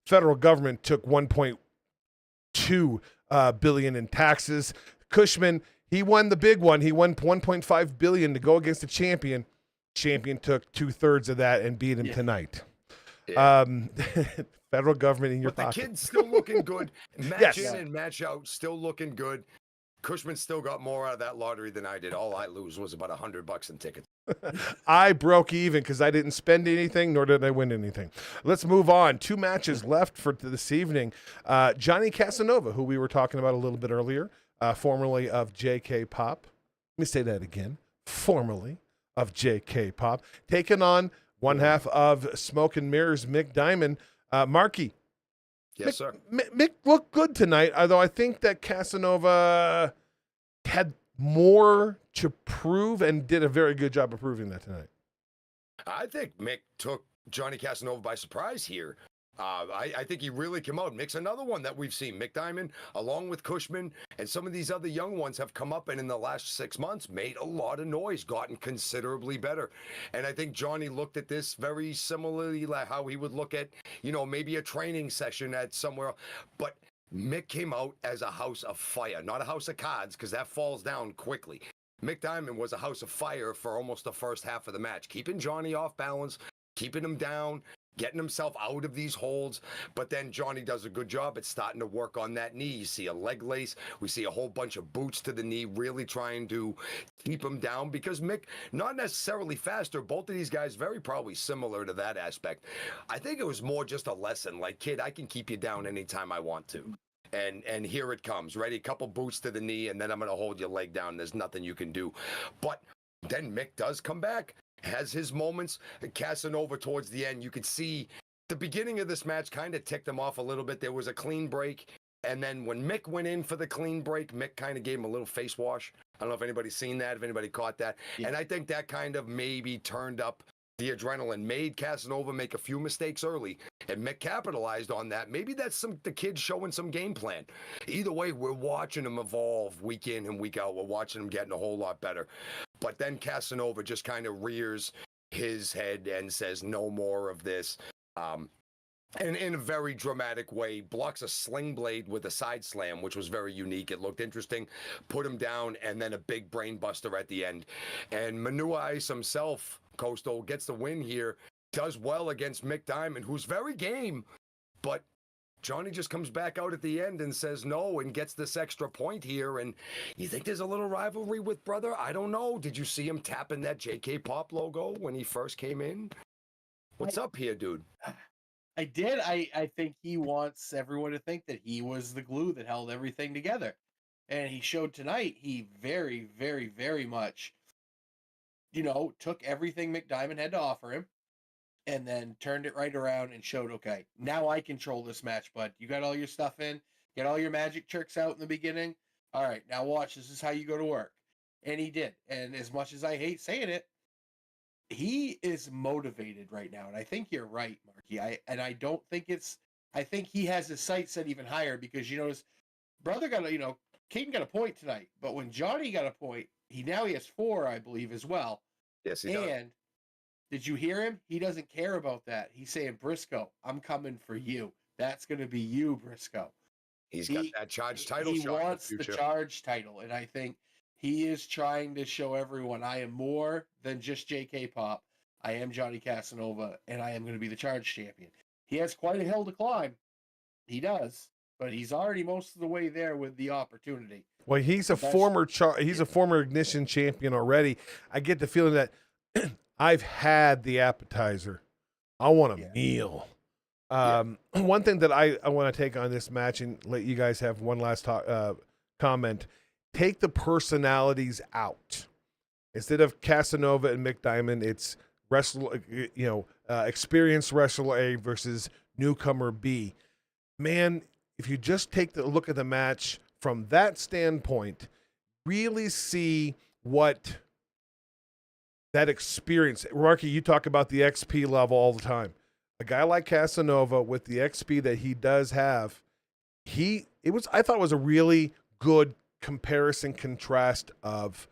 Federal government took $1.2 billion in taxes. Cushman, he won the big one. He won $1.5 billion to go against the champion. Champion took 2/3 of that and beat him tonight. Yeah. Federal government in your pocket. pocket. The kid's still looking good. Match Yes. in and match out, still looking good. Cushman still got more out of that lottery than I did. All I lose was about $100 in tickets. I broke even because I didn't spend anything, nor did I win anything. Let's move on. 2 matches left for this evening. Johnny Casanova, who we were talking about a little bit earlier, formerly of JK Pop. Let me say that again. Formerly of JK Pop, taking on one half of Smoke and Mirrors, Mick Diamond. Marky. Yes, sir. Mick looked good tonight, although I think that Casanova had more to prove and did a very good job of proving that tonight. I think Mick took Johnny Casanova by surprise here. I think he really came out. Mick's another one that we've seen. Mick Diamond, along with Cushman, and some of these other young ones have come up and in the last 6 months made a lot of noise, gotten considerably better. And I think Johnny looked at this very similarly, like how he would look at, maybe a training session at somewhere. But Mick came out as a house of fire, not a house of cards, because that falls down quickly. Mick Diamond was a house of fire for almost the first half of the match, keeping Johnny off balance, keeping him down, getting himself out of these holds. But then Johnny does a good job at starting to work on that knee. You see a leg lace. We see a whole bunch of boots to the knee, really trying to keep him down, because Mick, not necessarily faster. Both of these guys very probably similar to that aspect. I think it was more just a lesson, like, kid, I can keep you down anytime I want to. And here it comes. Ready? A couple boots to the knee, and then I'm going to hold your leg down. There's nothing you can do. But then Mick does come back, has his moments. Casanova towards the end, you could see the beginning of this match kind of ticked him off a little bit. There was a clean break. And then when Mick went in for the clean break, Mick kind of gave him a little face wash. I don't know if anybody's seen that, if anybody caught that. Yeah. And I think that kind of maybe turned up the adrenaline, made Casanova make a few mistakes early, and Mick capitalized on that. Maybe that's the kids showing some game plan. Either way, we're watching him evolve week in and week out. We're watching him getting a whole lot better. But then Casanova just kind of rears his head and says, no more of this. And in a very dramatic way, blocks a sling blade with a side slam, which was very unique. It looked interesting. Put him down, and then a big brain buster at the end. And Manu Ice himself, Coastal, gets the win here. Does well against Mick Diamond, who's very game. But Johnny just comes back out at the end and says no and gets this extra point here. And you think there's a little rivalry with brother? I don't know. Did you see him tapping that JK Pop logo when he first came in? What's up here, dude? I did. I think he wants everyone to think that he was the glue that held everything together. And he showed tonight he very, very, very much, took everything Mick Diamond had to offer him and then turned it right around and showed, okay, now I control this match, bud. You got all your stuff in, get all your magic tricks out in the beginning. All right, now watch. This is how you go to work. And he did. And as much as I hate saying it, he is motivated right now, and I think you're right, Marky. I think he has his sights set even higher because his brother got Caden got a point tonight, but when Johnny got a point, he has 4, I believe, as well. Yes, he does. And did you hear him? He doesn't care about that. He's saying, Briscoe, I'm coming for you. That's going to be you, Briscoe. He's got that charged title. He wants the charge title, and I think he is trying to show everyone I am more than just JK Pop. I am Johnny Casanova, and I am going to be the charge champion. He has quite a hill to climb. He does, but he's already most of the way there with the opportunity. Well, he's a former Ignition champion already. I get the feeling that I've had the appetizer. I want a meal. One thing that I want to take on this match and let you guys have one last comment. Take the personalities out. Instead of Casanova and Mick Diamond, it's experienced wrestler A versus newcomer B. Man, if you just take the look at the match from that standpoint, really see what that experience. Rocky, you talk about the XP level all the time. A guy like Casanova with the XP that he does have, I thought it was a really good comparison contrast of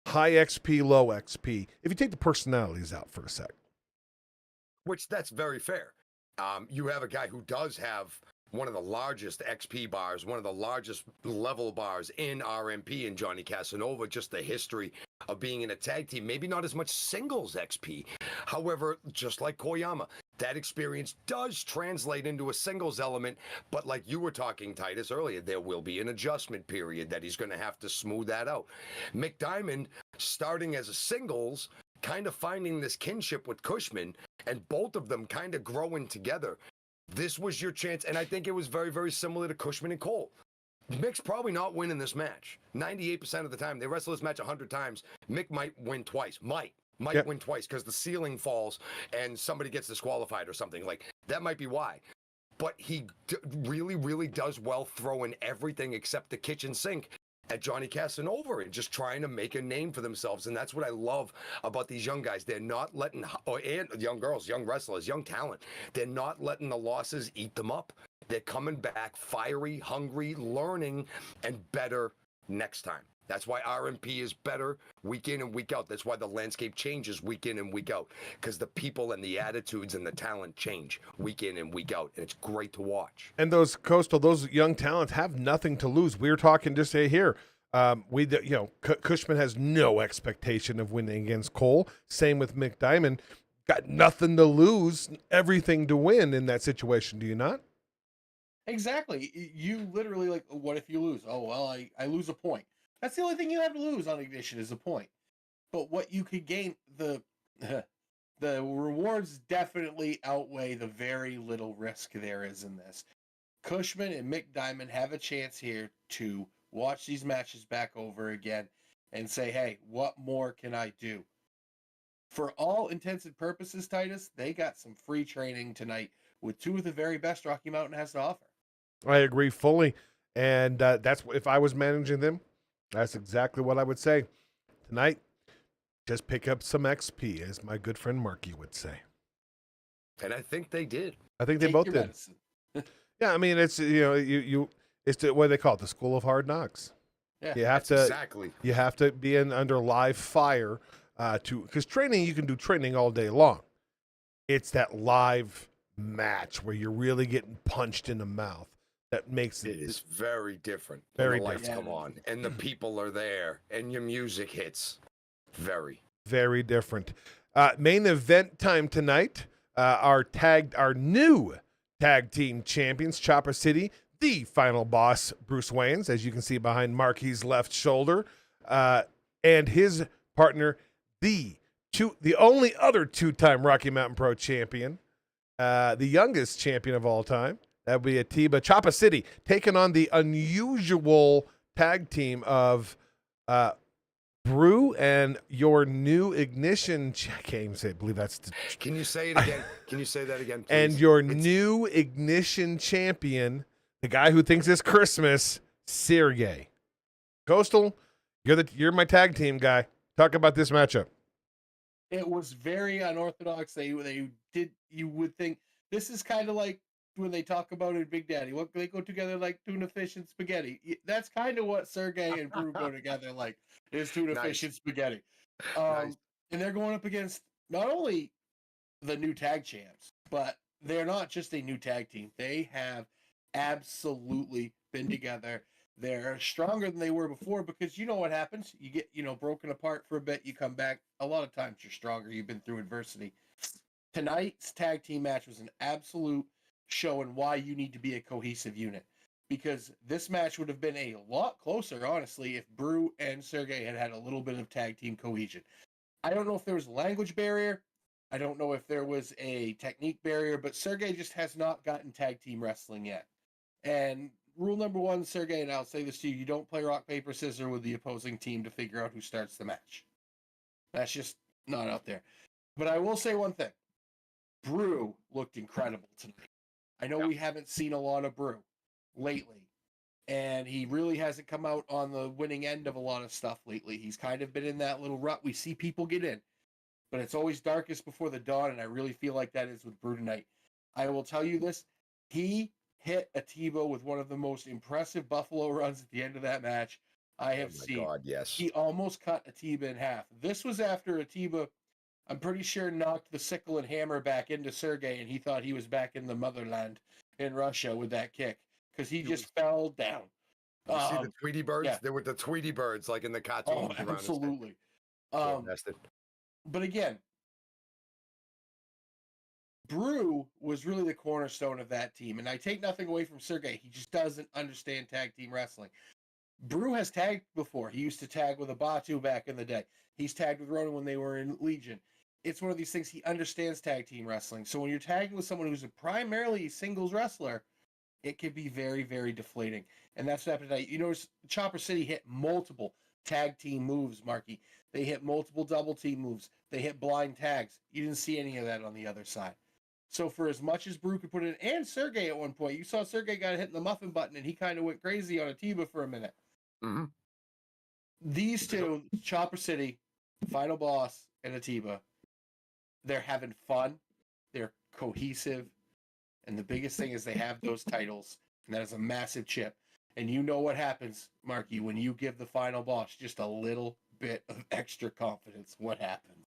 high XP, low XP. If you take the personalities out for a sec. Which that's very fair. You have a guy who does have one of the largest XP bars, one of the largest level bars in RMP in Johnny Casanova, just the history of being in a tag team. Maybe not as much singles XP. However, just like Koyama, that experience does translate into a singles element, but like you were talking, Titus, earlier, there will be an adjustment period that he's going to have to smooth that out. Mick Diamond, starting as a singles, kind of finding this kinship with Cushman, and both of them kind of growing together. This was your chance, and I think it was very, very similar to Cushman and Cole. Mick's probably not winning this match. 98% of the time. They wrestle this match 100 times. Mick might win twice. Might win twice because the ceiling falls and somebody gets disqualified or something. Like, that might be why. But he really, really does well throwing everything except the kitchen sink at Johnny Casanova and just trying to make a name for themselves. And that's what I love about these young guys. They're not letting, and young girls, young wrestlers, young talent, they're not letting the losses eat them up. They're coming back fiery, hungry, learning, and better next time. That's why RMP is better week in and week out. That's why the landscape changes week in and week out, because the people and the attitudes and the talent change week in and week out, and it's great to watch. And those young talents have nothing to lose. We were talking just here. Cushman has no expectation of winning against Cole. Same with Mick Diamond. Got nothing to lose, everything to win in that situation. Do you not? Exactly. You literally what if you lose? Oh, well, I lose a point. That's the only thing you have to lose on Ignition is a point. But what you could gain, the rewards definitely outweigh the very little risk there is in this. Cushman and Mick Diamond have a chance here to watch these matches back over again and say, hey, what more can I do? For all intents and purposes, Titus, they got some free training tonight with two of the very best Rocky Mountain has to offer. I agree fully. And that's if I was managing them, that's exactly what I would say. Tonight, just pick up some XP, as my good friend Marky would say. And I think they did. I think they both did. Yeah, I mean, it's it's what do they call it? The School of Hard Knocks. Yeah. You have That's to exactly. you have to be under live fire because training, you can do training all day long. It's that live match where you're really getting punched in the mouth that makes It is very different Very when the lights different. come on and the people are there and your music hits. Very. very different. Main event time tonight. Our new tag team champions, Chopper City, the final boss, Bruce Waynes, as you can see behind Marky's left shoulder, and his partner, the only other two-time Rocky Mountain Pro champion, the youngest champion of all time. That would be Atiba. Chopper City taking on the unusual tag team of Brew and your new Ignition. I can't even say it. I believe that's. Can you say it again? Can you say that again, please? And your new Ignition champion, the guy who thinks it's Christmas, Sergey. Coastal, you're my tag team guy. Talk about this matchup. It was very unorthodox. They did. You would think this is kind of like when they talk about it, Big Daddy. What they go together like tuna fish and spaghetti. That's kind of what Sergey and Brew go together like. Is tuna fish and spaghetti. Nice. And they're going up against not only the new tag champs, but they're not just a new tag team. They have absolutely been together. They're stronger than they were before because you know what happens. You get, broken apart for a bit. You come back. A lot of times you're stronger. You've been through adversity. Tonight's tag team match was an absolute showing why you need to be a cohesive unit. Because this match would have been a lot closer, honestly, if Brew and Sergey had had a little bit of tag team cohesion. I don't know if there was a language barrier. I don't know if there was a technique barrier, but Sergey just has not gotten tag team wrestling yet. And rule number one, Sergey, and I'll say this to you, you don't play rock, paper, scissors with the opposing team to figure out who starts the match. That's just not out there. But I will say one thing. Brew looked incredible tonight. I know we haven't seen a lot of Brew lately, and he really hasn't come out on the winning end of a lot of stuff lately. He's kind of been in that little rut. We see people get in, but it's always darkest before the dawn, and I really feel like that is with Brew tonight. I will tell you this. He hit Atiba with one of the most impressive Buffalo runs at the end of that match I have seen. Oh, my God, yes. He almost cut Atiba in half. This was after Atiba, I'm pretty sure, knocked the sickle and hammer back into Sergey, and he thought he was back in the motherland in Russia with that kick because he just fell down. You see the Tweety birds? Yeah. They were the Tweety birds, like in the cartoons. Oh, absolutely. Nested. But again, Brew was really the cornerstone of that team, and I take nothing away from Sergey. He just doesn't understand tag team wrestling. Brew has tagged before. He used to tag with Abatu back in the day. He's tagged with Ronan when they were in Legion. It's one of these things. He understands tag team wrestling. So when you're tagging with someone who's primarily a singles wrestler, it can be very, very deflating. And that's what happened tonight. You notice Chopper City hit multiple tag team moves, Marky. They hit multiple double team moves. They hit blind tags. You didn't see any of that on the other side. So for as much as Brew could put in, and Sergey at one point, you saw Sergey got hit in the muffin button, and he kind of went crazy on Atiba for a minute. Mm-hmm. These two, Chopper City, Final Boss, and Atiba, they're having fun. They're cohesive. And the biggest thing is they have those titles, and that is a massive chip. And you know what happens, Marky, when you give the Final Boss just a little bit of extra confidence. What happens?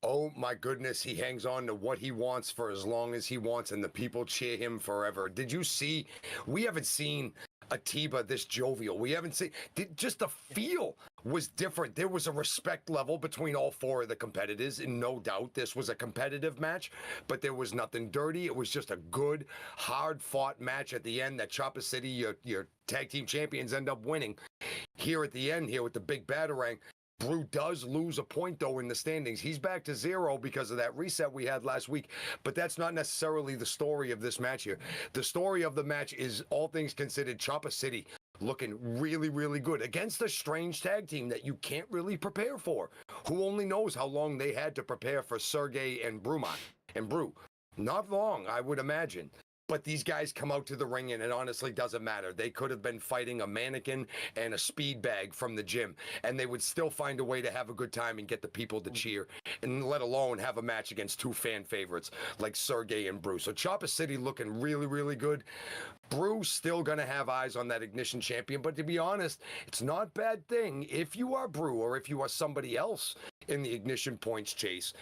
Oh my goodness, he hangs on to what he wants for as long as he wants, and the people cheer him forever. Did you see? We haven't seen Atiba this jovial. We haven't seen. Just the feel was different. There was a respect level between all four of the competitors, and no doubt this was a competitive match, but there was nothing dirty. It was just a good, hard-fought match at the end that Chopper City, your tag team champions, end up winning. Here at the end, here with the big batarang, Brew does lose a point, though, in the standings. He's back to 0 because of that reset we had last week, but that's not necessarily the story of this match here. The story of the match is, all things considered, Chopper City looking really, really good against a strange tag team that you can't really prepare for. Who only knows how long they had to prepare for Sergey and Brew. Not long, I would imagine. But these guys come out to the ring and it honestly doesn't matter. They could have been fighting a mannequin and a speed bag from the gym, and they would still find a way to have a good time and get the people to cheer, and let alone have a match against two fan favorites like Sergey and Brew. So Chopper City looking really, really good. Brew still going to have eyes on that Ignition champion, but to be honest, it's not a bad thing if you are Brew or if you are somebody else in the Ignition points chase,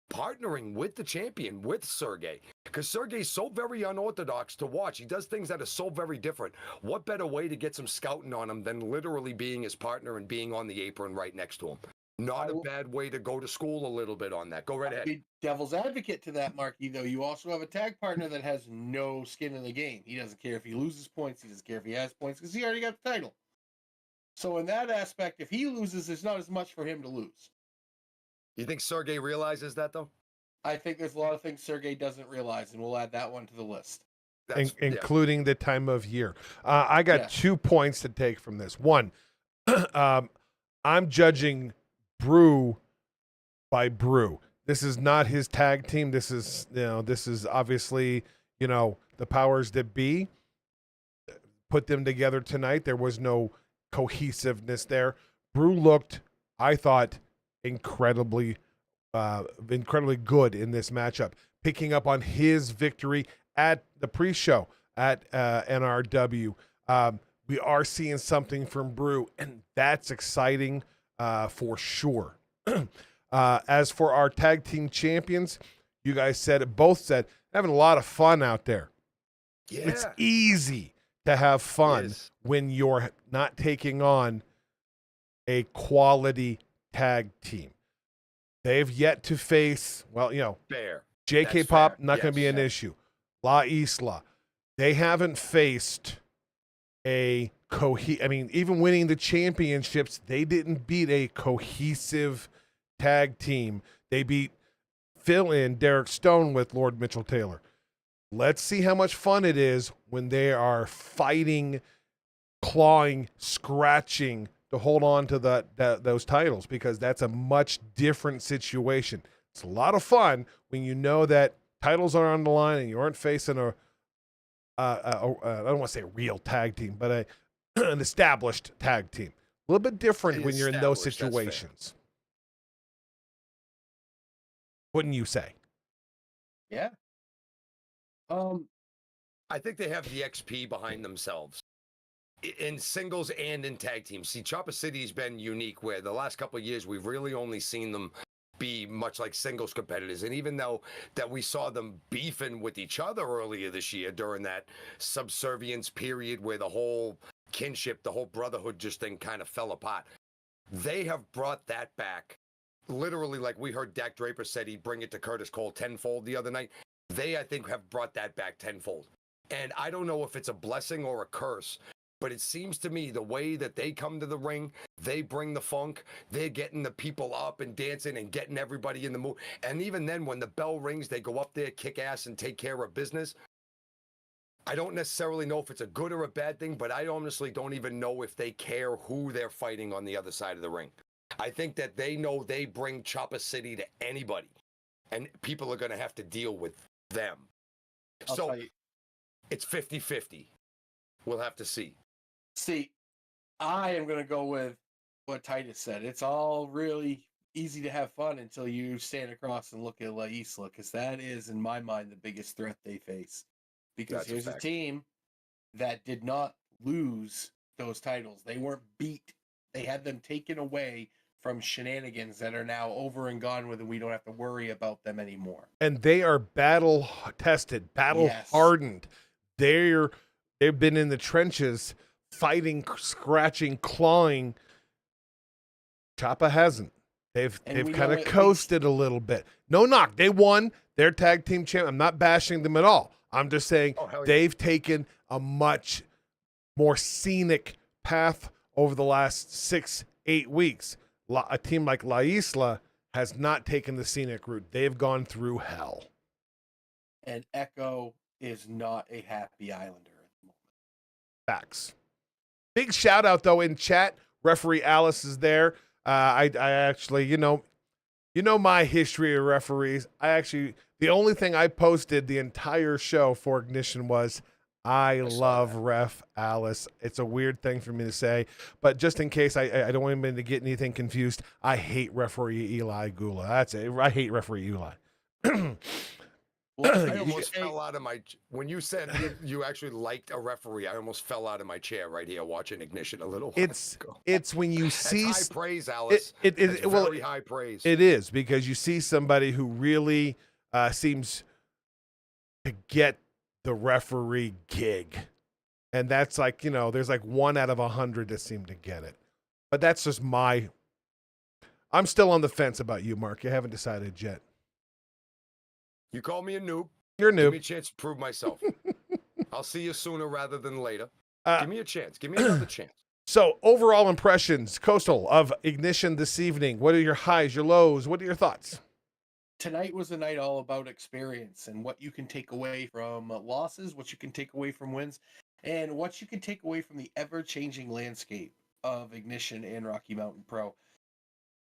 partnering with the champion, with Sergey, because Sergey's so very unorthodox to watch. He does things that are so very different. What better way to get some scouting on him than literally being his partner and being on the apron right next to him? Not a bad way to go to school a little bit on that. Go right ahead. Be devil's advocate to that, Marky, though. You also have a tag partner that has no skin in the game. He doesn't care if he loses points. He doesn't care if he has points because he already got the title. So in that aspect, if he loses, there's not as much for him to lose. You think Sergey realizes that, though? I think there's a lot of things Sergey doesn't realize, and we'll add that one to the list. Including the time of year. I got 2 points to take from this. One, I'm judging Brew by Brew. This is not his tag team. This is obviously, the powers that be put them together tonight. There was no cohesiveness there. Brew looked, I thought, incredibly good in this matchup, picking up on his victory at the pre-show at NRW. We are seeing something from Brew, and that's exciting for sure. As for our tag team champions, you guys both said, having a lot of fun out there. Yeah. It's easy to have fun when you're not taking on a quality tag team. They've yet to face, fair. JK Pop, not going to be an issue. La Isla, they haven't faced even winning the championships, they didn't beat a cohesive tag team. They beat fill-in Derek Stone with Lord Mitchell Taylor. Let's see how much fun it is when they are fighting, clawing, scratching to hold on to those titles, because that's a much different situation. It's a lot of fun when you know that titles are on the line and you aren't facing I don't want to say a real tag team, but an established tag team. A little bit different when you're in those situations. Wouldn't you say? Yeah. I think they have the XP behind themselves in singles and in tag teams. See, Chopper City's been unique where the last couple of years we've really only seen them be much like singles competitors. And even though that we saw them beefing with each other earlier this year during that subservience period where the whole kinship, the whole brotherhood just thing kind of fell apart, they have brought that back. Literally, like we heard Dak Draper said he'd bring it to Curtis Cole tenfold the other night. They, I think, have brought that back tenfold. And I don't know if it's a blessing or a curse, but it seems to me the way that they come to the ring, they bring the funk, they're getting the people up and dancing and getting everybody in the mood. And even then, when the bell rings, they go up there, kick ass, and take care of business. I don't necessarily know if it's a good or a bad thing, but I honestly don't even know if they care who they're fighting on the other side of the ring. I think that they know they bring Chopper City to anybody, and people are going to have to deal with them. So it's 50-50. We'll have to see. See, I am going to go with what Titus said. It's all really easy to have fun until you stand across and look at La Isla, because that is, in my mind, the biggest threat they face. Because here's a team that did not lose those titles. They weren't beat. They had them taken away from shenanigans that are now over and gone with, and we don't have to worry about them anymore. And they are battle tested, battle hardened. They've been in the trenches, fighting, scratching, clawing. Choppa hasn't. They've kind of coasted a little bit. No knock. They won their tag team champ. I'm not bashing them at all. I'm just saying they've taken a much more scenic path over the last 6-8 weeks. A team like La Isla has not taken the scenic route. They've gone through hell. And Echo is not a happy islander at the moment. Facts. Big shout out though in chat. Referee Alice is there. I actually, you know my history of referees. The The only thing I posted the entire show for Ignition was, I saw love that. Ref Alice. It's a weird thing for me to say, but just in case I don't want anybody to get anything confused, I hate referee Eli Gula. That's it. I hate referee Eli. Well, I almost fell out of my when you said you actually liked a referee. I almost fell out of my chair right here watching Ignition a little while ago. It's when you That's see high praise, Alice. It's very high praise. It is, because you see somebody who really seems to get the referee gig, and that's like, there's like 1 out of 100 that seem to get it. But that's just I'm still on the fence about you, Mark. You haven't decided yet. You call me a noob. You're a Give me noob. a chance to prove myself. I'll see you sooner rather than later. Uh, Give me a chance. Give me another chance. So, overall impressions, Coastal, of Ignition this evening. What are your highs, your lows? What are your thoughts? Tonight was a night all about experience and what you can take away from losses, what you can take away from wins, and what you can take away from the ever-changing landscape of Ignition and Rocky Mountain Pro.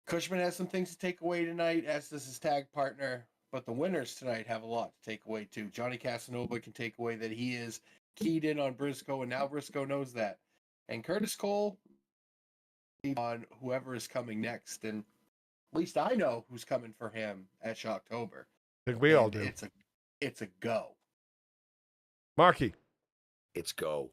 Cushman has some things to take away tonight, as does his tag partner, but the winners tonight have a lot to take away too. Johnny Casanova can take away that he is keyed in on Briscoe, and now Briscoe knows that. And Curtis Cole on whoever is coming next, and at least I know who's coming for him at Shocktober. I think we all do. It's a go. Marky. It's go.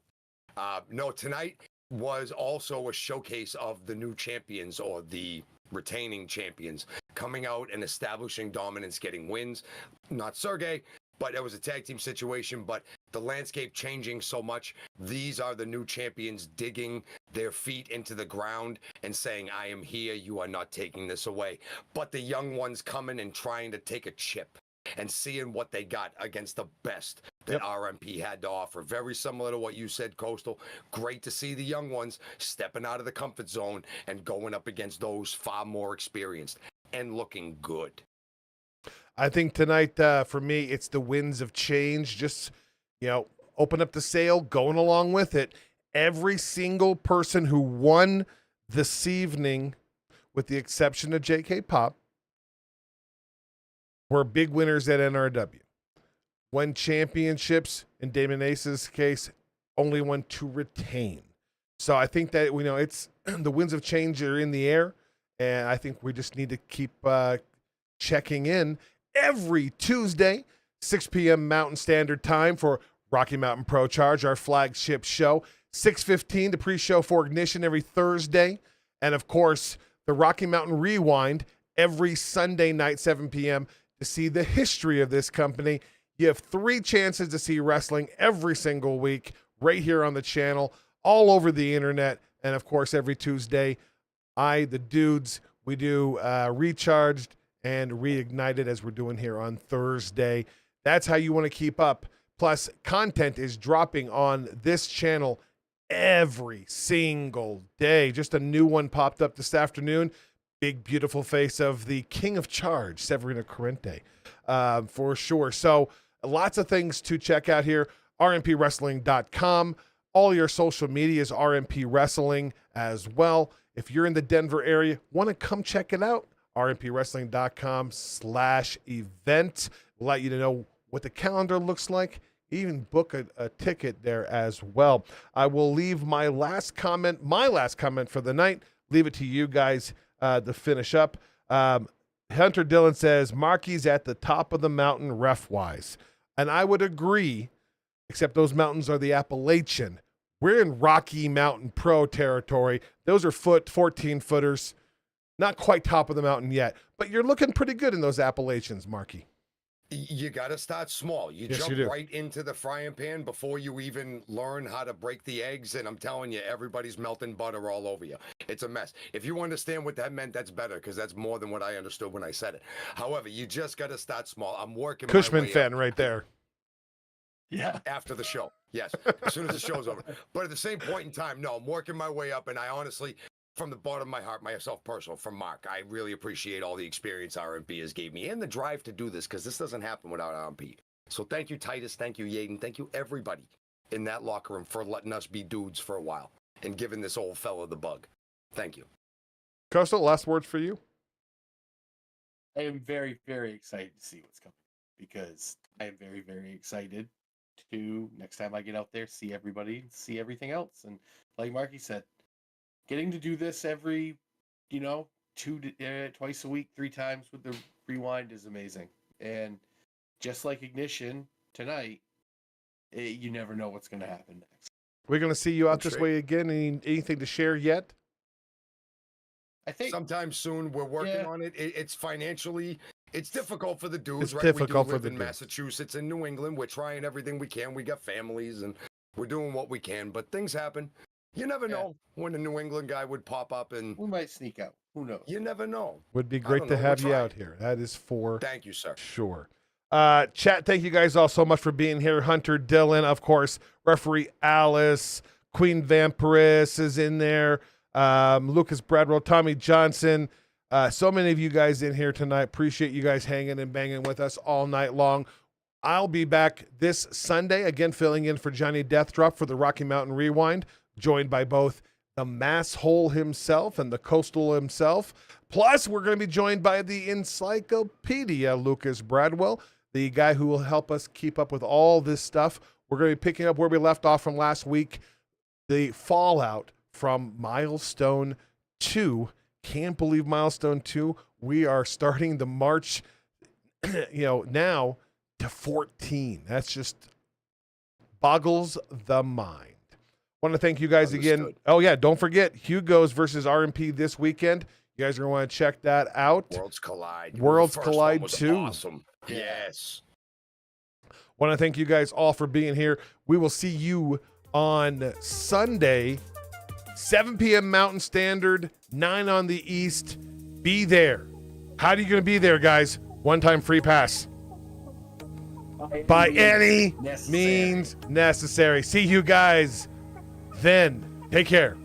No, tonight was also a showcase of the new champions, or the retaining champions, coming out and establishing dominance, getting wins. Not Sergey, but it was a tag team situation, but the landscape changing so much. These are the new champions digging their feet into the ground and saying, I am here, you are not taking this away. But the young ones coming and trying to take a chip and seeing what they got against the best that RMP had to offer. Very similar to what you said, Coastal. Great to see the young ones stepping out of the comfort zone and going up against those far more experienced and looking good. I think tonight, for me, it's the winds of change. Just, open up the sail, going along with it. Every single person who won this evening, with the exception of JK Pop, were big winners at NRW. Won championships, in Damon Ace's case, only won to retain. So I think that, it's the winds of change are in the air, and I think we just need to keep checking in every Tuesday, 6 p.m. Mountain Standard Time for Rocky Mountain Pro Charge, our flagship show. 6:15, the pre-show for Ignition every Thursday. And, of course, the Rocky Mountain Rewind every Sunday night, 7 p.m., to see the history of this company. You have 3 chances to see wrestling every single week right here on the channel, all over the internet. And, of course, every Tuesday, the dudes, we do Recharged and Reignited, as we're doing here on Thursday. That's how you want to keep up. Plus, content is dropping on this channel every single day. Just a new one popped up this afternoon. Big, beautiful face of the King of Charge, Severina Corrente, for sure. So lots of things to check out here. RMPWrestling.com. All your social media is RMP Wrestling as well. If you're in the Denver area, want to come check it out, RMPWrestling.com/event. Let you know what the calendar looks like. Even book a ticket there as well. I will leave my last comment for the night. Leave it to you guys to finish up. Hunter Dillon says, Marky's at the top of the mountain ref-wise. And I would agree, except those mountains are the Appalachian. We're in Rocky Mountain Pro territory. Those are 14-footers. Not quite top of the mountain yet, but you're looking pretty good in those Appalachians, Marky. You got to start small. You Yes, jump you do. right into the frying pan before you even learn how to break the eggs. And I'm telling you, everybody's melting butter all over you. It's a mess. If you understand what that meant, that's better, because that's more than what I understood when I said it. However, you just got to start small. I'm working Cushman my way fan up right there. Yeah. after the show. Yes, as soon as the show's over. But at the same point in time, no, I'm working my way up. And I honestly, from the bottom of my heart, myself personal, from Mark, I really appreciate all the experience RMP has gave me and the drive to do this, because this doesn't happen without RMP. So thank you, Titus. Thank you, Yaden. Thank you, everybody in that locker room, for letting us be dudes for a while and giving this old fella the bug. Thank you. Coastal, last words for you. I am very, very excited to see what's coming. because I am very, very excited to next time I get out there, see everybody, see everything else. And like Marky said, getting to do this every, twice a week, 3 times with the rewind is amazing. And just like Ignition tonight, you never know what's going to happen next. We're going to see you out this way again. Anything to share yet? I think sometime soon. We're working on it. It's financially, it's difficult for the dudes. It's right? difficult we do for live the in dudes. Massachusetts and New England. We're trying everything we can. We got families and we're doing what we can, but things happen. You never know when a New England guy would pop up, and we might sneak out. Who knows? You never know. Would be great to have you out here. That is for Thank you, sir. Sure. Chat, thank you guys all so much for being here. Hunter, Dylan, of course, referee Alice, Queen Vampiress is in there, Lucas Bradwell, Tommy Johnson. So many of you guys in here tonight. Appreciate you guys hanging and banging with us all night long. I'll be back this Sunday, again, filling in for Johnny Deathdrop for the Rocky Mountain Rewind, joined by both the Mass Hole himself and the Coastal himself. Plus, we're going to be joined by the Encyclopedia, Lucas Bradwell, the guy who will help us keep up with all this stuff. We're going to be picking up where we left off from last week, the fallout from Milestone 2. Can't believe Milestone 2. We are starting the march, now to 14. That's just boggles the mind. Want to thank you guys again. Oh, yeah, don't forget Hugo's versus RMP this weekend. You guys are going to want to check that out. Worlds Collide. Worlds The first Collide one was 2. Awesome. Yes. Want to thank you guys all for being here. We will see you on Sunday, 7 p.m. Mountain Standard, 9 on the East. Be there. How are you going to be there, guys? One-time free pass. By any means necessary. See you guys then. Take care.